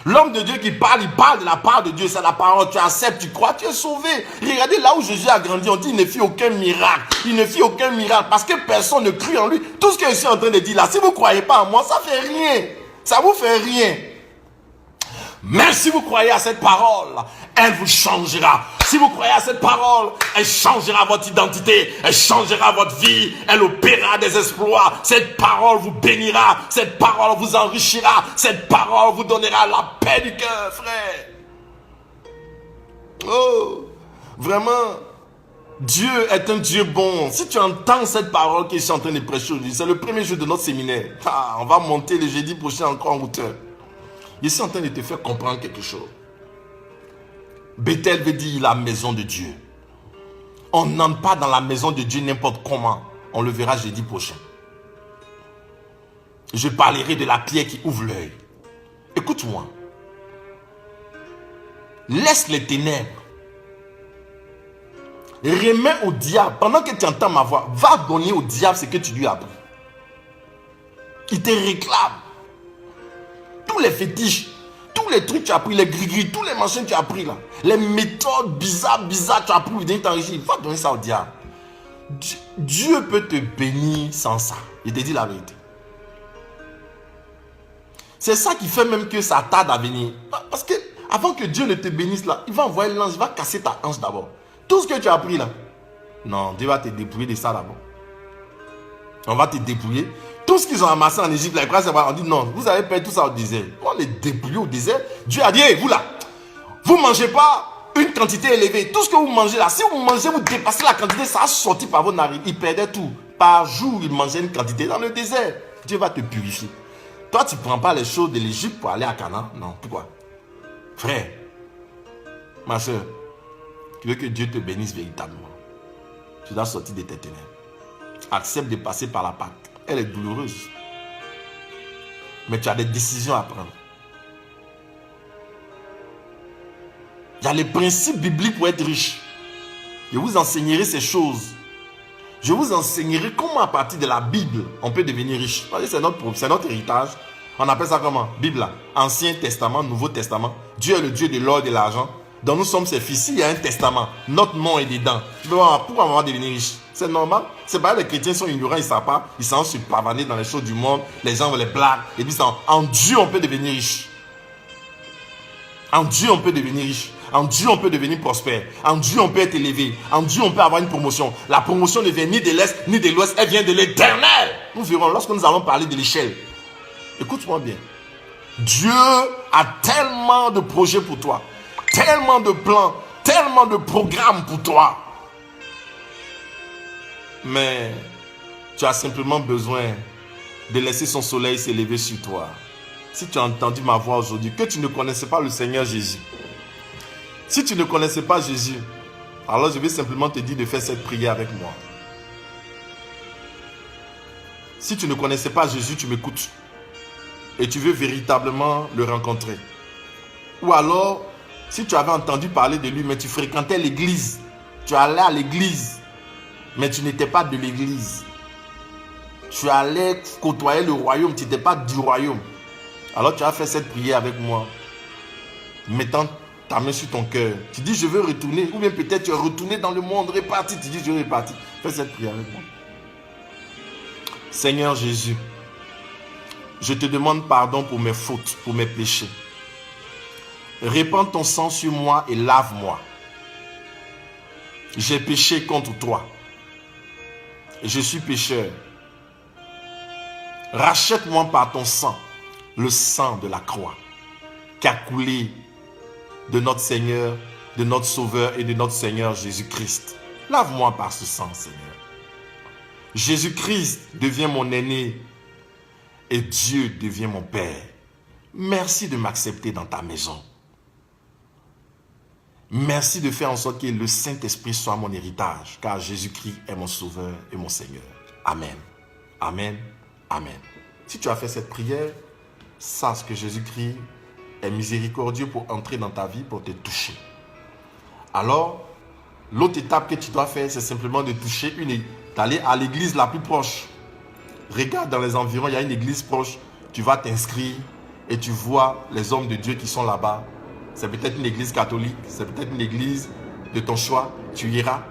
L'homme de Dieu qui parle, il parle de la part de Dieu, c'est la parole, tu acceptes, tu crois, tu es sauvé. Regardez là où Jésus a grandi, on dit il ne fit aucun miracle. Il ne fit aucun miracle parce que personne ne crut en lui. Tout ce que je suis en train de dire là, si vous ne croyez pas en moi, ça ne fait rien. Ça ne vous fait rien. Mais si vous croyez à cette parole, elle vous changera. Si vous croyez à cette parole, elle changera votre identité, elle changera votre vie, elle opérera des exploits. Cette parole vous bénira, cette parole vous enrichira, cette parole vous donnera la paix du cœur, frère. Oh, vraiment, Dieu est un Dieu bon. Si tu entends cette parole que je suis en train de prêcher aujourd'hui, c'est le premier jour de notre séminaire. On va monter le jeudi prochain encore en hauteur. Je suis en train de te faire comprendre quelque chose. Bethel veut dire la maison de Dieu. On n'entre pas dans la maison de Dieu n'importe comment. On le verra jeudi prochain. Je parlerai de la pierre qui ouvre l'œil. Écoute-moi. Laisse les ténèbres. remets au diable, pendant que tu entends ma voix, va donner au diable ce que tu lui as appris. Il te réclame. Tous les fétiches, tous les trucs que tu as appris, les gris-gris, tous les machins que tu as appris là, les méthodes bizarres que tu as appris pour venir t'enrichir, va donner ça au diable. Dieu peut te bénir sans ça. Il te dit la vérité. C'est ça qui fait même que ça tarde à venir. Parce que avant que Dieu ne te bénisse là, il va envoyer l'ange, il va casser ta hanche d'abord. Tout ce que tu as appris là, non, Dieu va te dépouiller de ça d'abord. On va te dépouiller. Tout ce qu'ils ont amassé en Égypte, là, on dit non, vous avez perdu tout ça au désert. On les dépouille au désert. Dieu a dit, hey, vous là, vous ne mangez pas une quantité élevée. Tout ce que vous mangez là, si vous mangez, vous dépassez la quantité, ça a sorti par vos narines. Ils perdaient tout. Par jour, ils mangeaient une quantité dans le désert. Dieu va te purifier. Toi, tu ne prends pas les choses de l'Égypte pour aller à Canaan. Non, pourquoi? Frère, ma soeur, tu veux que Dieu te bénisse véritablement. Tu dois sortir de tes ténèbres. Accepte de passer par la Pâque. Elle est douloureuse. Mais tu as des décisions à prendre. Il y a les principes bibliques pour être riche. Je vous enseignerai ces choses. Je vous enseignerai comment à partir de la Bible, on peut devenir riche. C'est notre héritage. On appelle ça comment? Bible là. Ancien Testament, Nouveau Testament. Dieu est le Dieu de l'or et de l'argent. Donc nous sommes ses fils. Il y a un testament. Notre nom est dedans. Pourquoi on va devenir riche? C'est normal. C'est pas les chrétiens sont ignorants, ils ne savent pas. Ils sont se pavaner dans les choses du monde. Les gens les blaguent. Et puis en Dieu, on peut devenir riche. En Dieu, on peut devenir riche. En Dieu, on peut devenir prospère. En Dieu, on peut être élevé. En Dieu, on peut avoir une promotion. La promotion ne vient ni de l'Est, ni de l'Ouest. Elle vient de l'Éternel. Nous verrons lorsque nous allons parler de l'échelle. Écoute-moi bien. Dieu a tellement de projets pour toi. Tellement de plans. Tellement de programmes pour toi. Mais tu as simplement besoin de laisser son soleil s'élever sur toi. Si tu as entendu ma voix aujourd'hui, que tu ne connaissais pas le Seigneur Jésus. Si tu ne connaissais pas Jésus, alors je vais simplement te dire de faire cette prière avec moi. Si tu ne connaissais pas Jésus, tu m'écoutes. Et tu veux véritablement le rencontrer. Ou alors, si tu avais entendu parler de lui, mais tu fréquentais l'église. Tu allais à l'église, mais tu n'étais pas de l'église. Tu allais côtoyer le royaume, tu n'étais pas du royaume. Alors tu as fait cette prière avec moi, mettant ta main sur ton cœur. Tu dis je veux retourner, ou bien peut-être tu es retourné dans le monde, reparti. Tu dis je veux repartir. Fais cette prière avec moi. Seigneur Jésus, je te demande pardon pour mes fautes, pour mes péchés. Répands ton sang sur moi et lave-moi. J'ai péché contre toi. Je suis pécheur. Rachète-moi par ton sang, le sang de la croix qui a coulé de notre Seigneur, de notre Sauveur et de notre Seigneur Jésus-Christ. Lave-moi par ce sang, Seigneur. Jésus-Christ devient mon aîné et Dieu devient mon Père. Merci de m'accepter dans ta maison. Merci de faire en sorte que le Saint-Esprit soit mon héritage, car Jésus-Christ est mon Sauveur et mon Seigneur. Amen. Amen. Amen. Si tu as fait cette prière, sache que Jésus-Christ est miséricordieux pour entrer dans ta vie, pour te toucher. Alors, l'autre étape que tu dois faire, c'est simplement de toucher d'aller à l'église la plus proche. Regarde dans les environs, il y a une église proche. Tu vas t'inscrire et tu vois les hommes de Dieu qui sont là-bas. C'est peut-être une église catholique, c'est peut-être une église de ton choix. Tu iras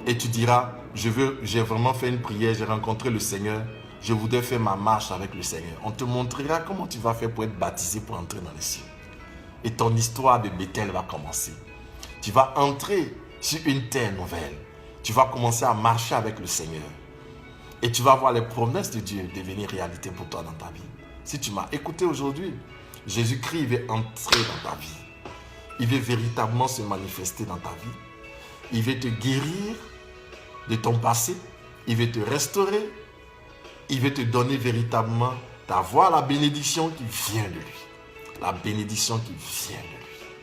et tu diras, j'ai vraiment fait une prière, j'ai rencontré le Seigneur. Je voudrais faire ma marche avec le Seigneur. On te montrera comment tu vas faire pour être baptisé, pour entrer dans les cieux. Et ton histoire de Bethel va commencer. Tu vas entrer sur une terre nouvelle. Tu vas commencer à marcher avec le Seigneur. Et tu vas voir les promesses de Dieu devenir réalité pour toi dans ta vie. Si tu m'as écouté aujourd'hui, Jésus-Christ veut entrer dans ta vie. Il veut véritablement se manifester dans ta vie. Il veut te guérir de ton passé. Il veut te restaurer. Il veut te donner véritablement d'avoir la bénédiction qui vient de lui. La bénédiction qui vient de lui.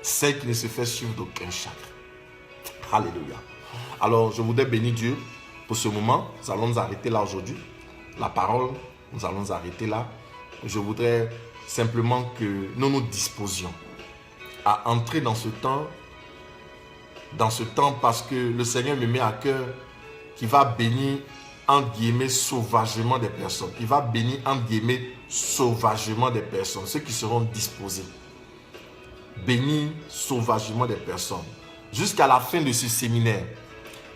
Celle qui ne se fait suivre d'aucun chagrin. Alléluia. Alors, je voudrais bénir Dieu pour ce moment. Nous allons nous arrêter là aujourd'hui. La parole, nous allons nous arrêter là. Je voudrais simplement que nous nous disposions à entrer dans ce temps dans ce temps parce que le Seigneur me met à cœur qu'il va bénir, entre guillemets, sauvagement des personnes. Il va bénir, entre guillemets, sauvagement des personnes, ceux qui seront disposés. Bénir sauvagement des personnes. Jusqu'à la fin de ce séminaire,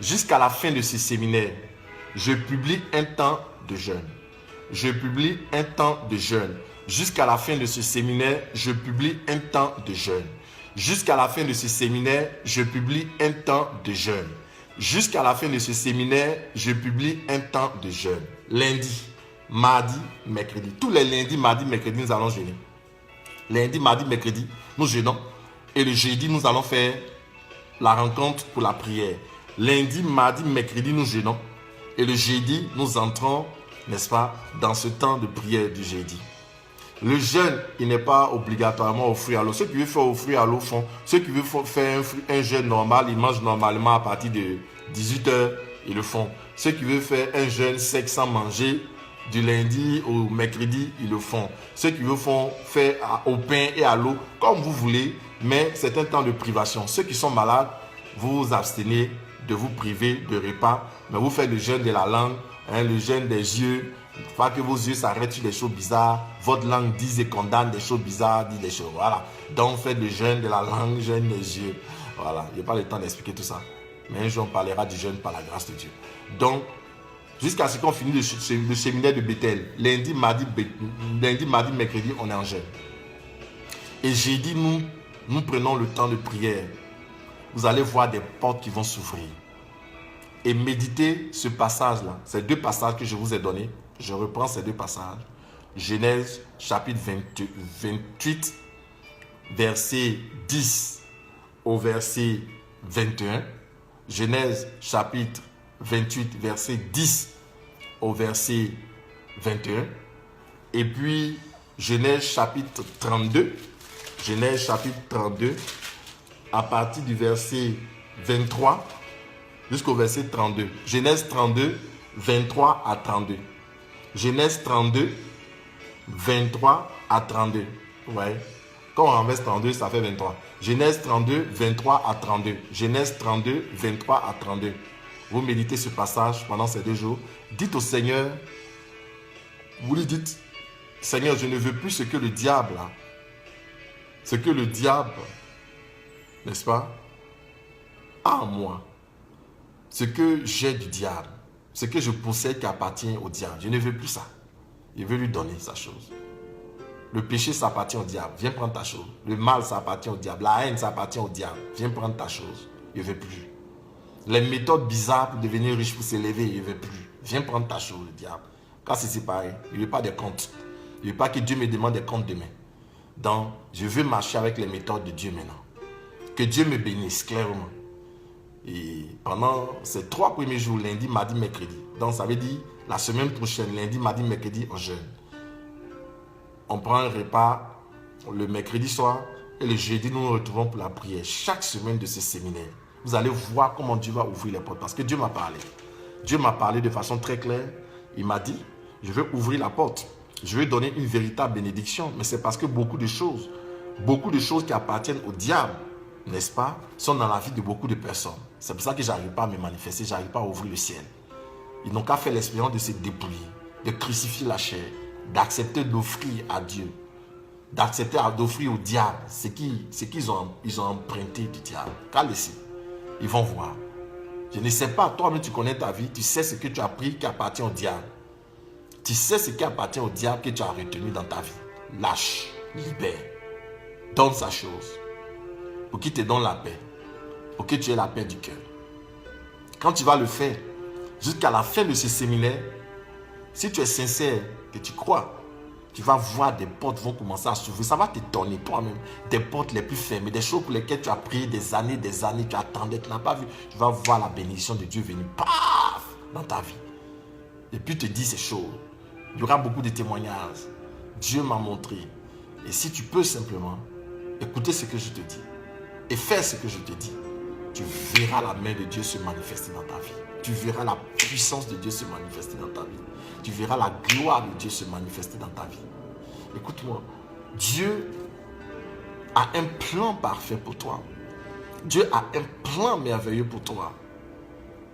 je publie un temps de jeûne. Je publie un temps de jeûne. Jusqu'à la fin de ce séminaire, je publie un temps de jeûne. Jusqu'à la fin de ce séminaire, je publie un temps de jeûne. Jusqu'à la fin de ce séminaire, je publie un temps de jeûne. Lundi, mardi, mercredi. Tous les lundis, mardi, mercredi, nous allons jeûner. Lundi, mardi, mercredi, nous jeûnons. Et le jeudi, nous allons faire la rencontre pour la prière. Lundi, mardi, mercredi, nous jeûnons. Et le jeudi, nous entrons, n'est-ce pas, dans ce temps de prière du jeudi. Le jeûne, il n'est pas obligatoirement au fruit à l'eau. Ceux qui veulent faire au fruit à l'eau font. Ceux qui veulent faire un jeûne normal, ils mangent normalement à partir de 18h, ils le font. Ceux qui veulent faire un jeûne sec sans manger, du lundi au mercredi, ils le font. Ceux qui veulent faire au pain et à l'eau, comme vous voulez, mais c'est un temps de privation. Ceux qui sont malades, vous vous abstenez de vous priver de repas, mais vous faites le jeûne de la langue, le jeûne des yeux. Pas que vos yeux s'arrêtent sur des choses bizarres. Votre langue dit et condamne des choses bizarres, dit des choses. Voilà. Donc faites le jeûne de la langue, jeûne des yeux. Voilà. Il n'y a pas le temps d'expliquer tout ça. Mais un jour on parlera du jeûne par la grâce de Dieu. Donc, jusqu'à ce qu'on finisse le séminaire de Bethel, lundi, mardi, mercredi, on est en jeûne. Et jeudi, nous prenons le temps de prière. Vous allez voir des portes qui vont s'ouvrir. Et méditez ce passage-là. Ces deux passages que je vous ai donnés. Je reprends ces deux passages. Genèse chapitre 28, verset 10 au verset 21. Genèse chapitre 28, verset 10 au verset 21. Et puis Genèse chapitre 32. Genèse chapitre 32, à partir du verset 23 jusqu'au verset 32. Genèse 32, 23 à 32. Genèse 32, 23 à 32. Ouais. Quand on renverse 32, ça fait 23. Genèse 32, 23 à 32. Genèse 32, 23 à 32. Vous méditez ce passage pendant ces 2 jours. Dites au Seigneur, vous lui dites, Seigneur, je ne veux plus ce que le diable a. Ce que le diable, n'est-ce pas, a en moi. Ce que j'ai du diable. Ce que je possède qui appartient au diable. Je ne veux plus ça. Je veux lui donner sa chose. Le péché, ça appartient au diable. Viens prendre ta chose. Le mal, ça appartient au diable. La haine, ça appartient au diable. Viens prendre ta chose. Je ne veux plus. Les méthodes bizarres pour devenir riche, pour s'élever, je ne veux plus. Viens prendre ta chose, le diable. Quand c'est séparé, il ne veut pas de comptes. Il ne veut pas que Dieu me demande des comptes demain. Donc, je veux marcher avec les méthodes de Dieu maintenant. Que Dieu me bénisse clairement. Et pendant ces 3 premiers jours, lundi, mardi, mercredi. Donc ça veut dire la semaine prochaine, lundi, mardi, mercredi, on jeûne. On prend un repas le mercredi soir et le jeudi, nous nous retrouvons pour la prière. Chaque semaine de ce séminaire, vous allez voir comment Dieu va ouvrir les portes. Parce que Dieu m'a parlé. Dieu m'a parlé de façon très claire. Il m'a dit, je veux ouvrir la porte. Je veux donner une véritable bénédiction. Mais c'est parce que beaucoup de choses qui appartiennent au diable, n'est-ce pas, sont dans la vie de beaucoup de personnes. C'est pour ça que je n'arrive pas à me manifester, je n'arrive pas à ouvrir le ciel. Ils n'ont qu'à faire l'expérience de se dépouiller, de crucifier la chair, d'accepter d'offrir à Dieu, d'accepter d'offrir au diable ce qu'ils ont emprunté du diable. Qu'à laisser, ils vont voir. Je ne sais pas, toi-même tu connais ta vie, tu sais ce que tu as pris qui appartient au diable. Tu sais ce qui appartient au diable que tu as retenu dans ta vie. Lâche, libère, donne sa chose. Pour qu'il te donne la paix. Pour que tu aies la paix du cœur. Quand tu vas le faire, jusqu'à la fin de ce séminaire, si tu es sincère, que tu crois, tu vas voir des portes vont commencer à s'ouvrir. Ça va te donner toi-même des portes les plus fermées, des choses pour lesquelles tu as prié des années, tu attendais, tu n'as pas vu. Tu vas voir la bénédiction de Dieu venir, paf, dans ta vie. Et puis te dire ces choses. Il y aura beaucoup de témoignages. Dieu m'a montré. Et si tu peux simplement écouter ce que je te dis, et faire ce que je te dis, tu verras la main de Dieu se manifester dans ta vie. Tu verras la puissance de Dieu se manifester dans ta vie. Tu verras la gloire de Dieu se manifester dans ta vie. Écoute-moi, Dieu a un plan parfait pour toi. Dieu a un plan merveilleux pour toi.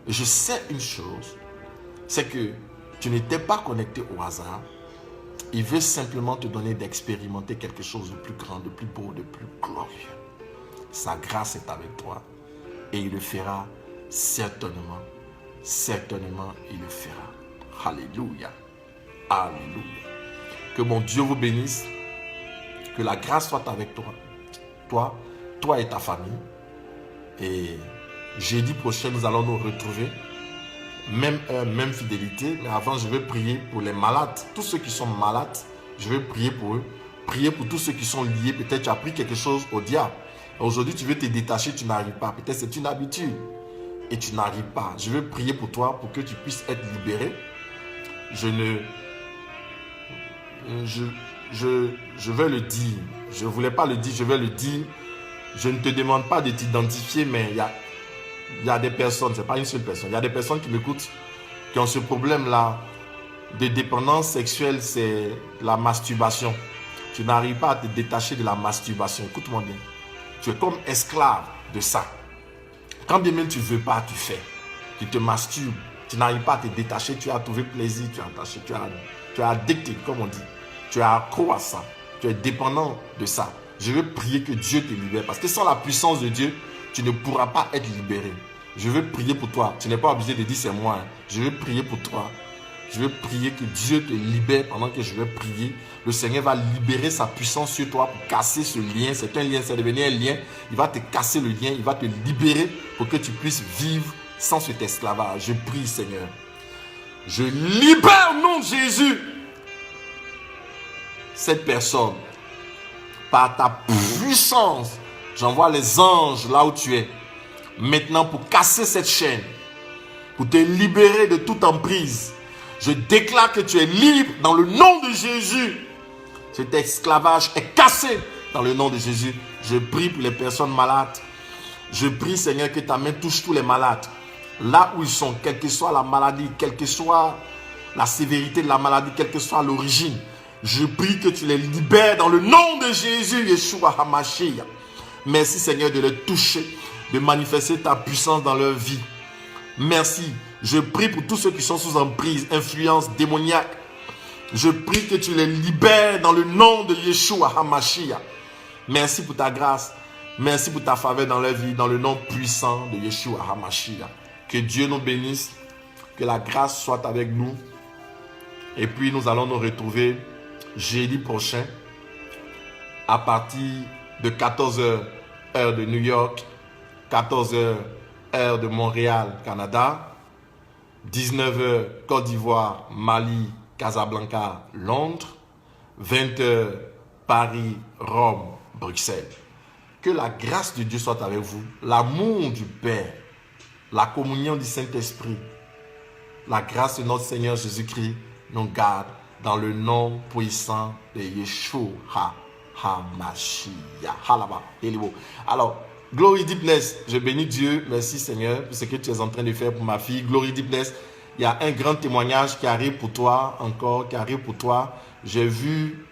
Et je sais une chose, c'est que tu n'étais pas connecté au hasard. Il veut simplement te donner d'expérimenter quelque chose de plus grand, de plus beau, de plus glorieux. Sa grâce est avec toi et il le fera certainement. Certainement, il le fera. Alléluia. Alléluia. Que mon Dieu vous bénisse. Que la grâce soit avec toi. Toi et ta famille. Et jeudi prochain, nous allons nous retrouver. Même heure, même fidélité. Mais avant, je vais prier pour les malades. Tous ceux qui sont malades, je vais prier pour eux. Prier pour tous ceux qui sont liés. Peut-être tu as pris quelque chose au diable. Aujourd'hui, tu veux te détacher, tu n'arrives pas. Peut-être c'est une habitude et tu n'arrives pas. Je veux prier pour toi pour que tu puisses être libéré. Je vais le dire. Je ne voulais pas le dire, je vais le dire. Je ne te demande pas de t'identifier, mais il y a des personnes, ce n'est pas une seule personne. Il y a des personnes qui m'écoutent, qui ont ce problème-là de dépendance sexuelle, c'est la masturbation. Tu n'arrives pas à te détacher de la masturbation. Écoute-moi bien. Tu es comme esclave de ça. Quand bien même tu ne veux pas, tu fais. Tu te masturbes. Tu n'arrives pas à te détacher. Tu as trouvé plaisir. Tu es attaché. Tu es addicté, comme on dit. Tu es accro à ça. Tu es dépendant de ça. Je veux prier que Dieu te libère. Parce que sans la puissance de Dieu, tu ne pourras pas être libéré. Je veux prier pour toi. Tu n'es pas obligé de dire c'est moi. Je veux prier pour toi. Je veux prier que Dieu te libère pendant que je vais prier. Le Seigneur va libérer sa puissance sur toi pour casser ce lien. C'est un lien, c'est devenu un lien. Il va te casser le lien, il va te libérer pour que tu puisses vivre sans cet esclavage. Je prie, Seigneur. Je libère au nom de Jésus cette personne. Par ta puissance, j'envoie les anges là où tu es. Maintenant pour casser cette chaîne. Pour te libérer de toute emprise. Je déclare que tu es libre dans le nom de Jésus. Cet esclavage est cassé dans le nom de Jésus. Je prie pour les personnes malades. Je prie, Seigneur, que ta main touche tous les malades. Là où ils sont, quelle que soit la maladie, quelle que soit la sévérité de la maladie, quelle que soit l'origine. Je prie que tu les libères dans le nom de Jésus, Yeshua HaMashiach. Merci, Seigneur, de les toucher, de manifester ta puissance dans leur vie. Merci. Je prie pour tous ceux qui sont sous emprise, influence démoniaque. Je prie que tu les libères dans le nom de Yeshua HaMashiach. Merci pour ta grâce. Merci pour ta faveur dans leur vie, dans le nom puissant de Yeshua HaMashiach. Que Dieu nous bénisse. Que la grâce soit avec nous. Et puis nous allons nous retrouver jeudi prochain à partir de 14h heure de New York, 14h heure de Montréal, Canada, 19h Côte d'Ivoire, Mali, Casablanca, Londres, 20h Paris, Rome, Bruxelles. Que la grâce de Dieu soit avec vous, l'amour du Père, la communion du Saint-Esprit, la grâce de notre Seigneur Jésus-Christ nous garde dans le nom puissant de Yeshua HaMashiach. Alors, Glory Deepness, je bénis Dieu. Merci Seigneur pour ce que tu es en train de faire pour ma fille. Glory Deepness, il y a un grand témoignage qui arrive pour toi, encore, qui arrive pour toi. J'ai vu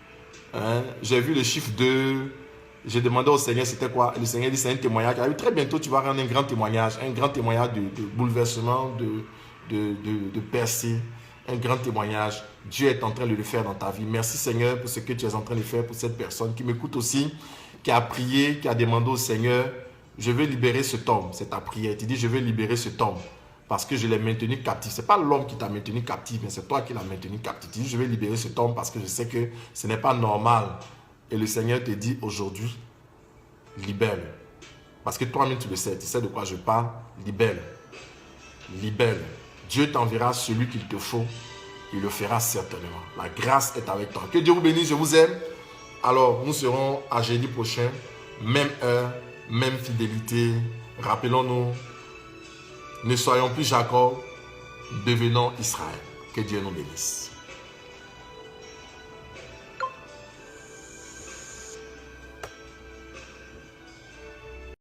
le chiffre 2. J'ai demandé au Seigneur c'était quoi. Le Seigneur dit c'est un témoignage. Très bientôt tu vas rendre un grand témoignage de bouleversement, de percée. Un grand témoignage. Dieu est en train de le faire dans ta vie. Merci Seigneur pour ce que tu es en train de faire pour cette personne qui m'écoute aussi, qui a prié, qui a demandé au Seigneur, je veux libérer cet homme. C'est ta prière. Tu dis, je veux libérer cet homme parce que je l'ai maintenu captif. Ce n'est pas l'homme qui t'a maintenu captif, mais c'est toi qui l'as maintenu captif. Tu dis, je veux libérer cet homme parce que je sais que ce n'est pas normal. Et le Seigneur te dit aujourd'hui, libère-le. Parce que toi-même tu le sais, tu sais de quoi je parle. Libère-le. Libère-le. Dieu t'enverra celui qu'il te faut. Il le fera certainement. La grâce est avec toi. Que Dieu vous bénisse, je vous aime. Alors, nous serons à jeudi prochain. Même heure, même fidélité. Rappelons-nous, ne soyons plus Jacob, devenons Israël. Que Dieu nous bénisse.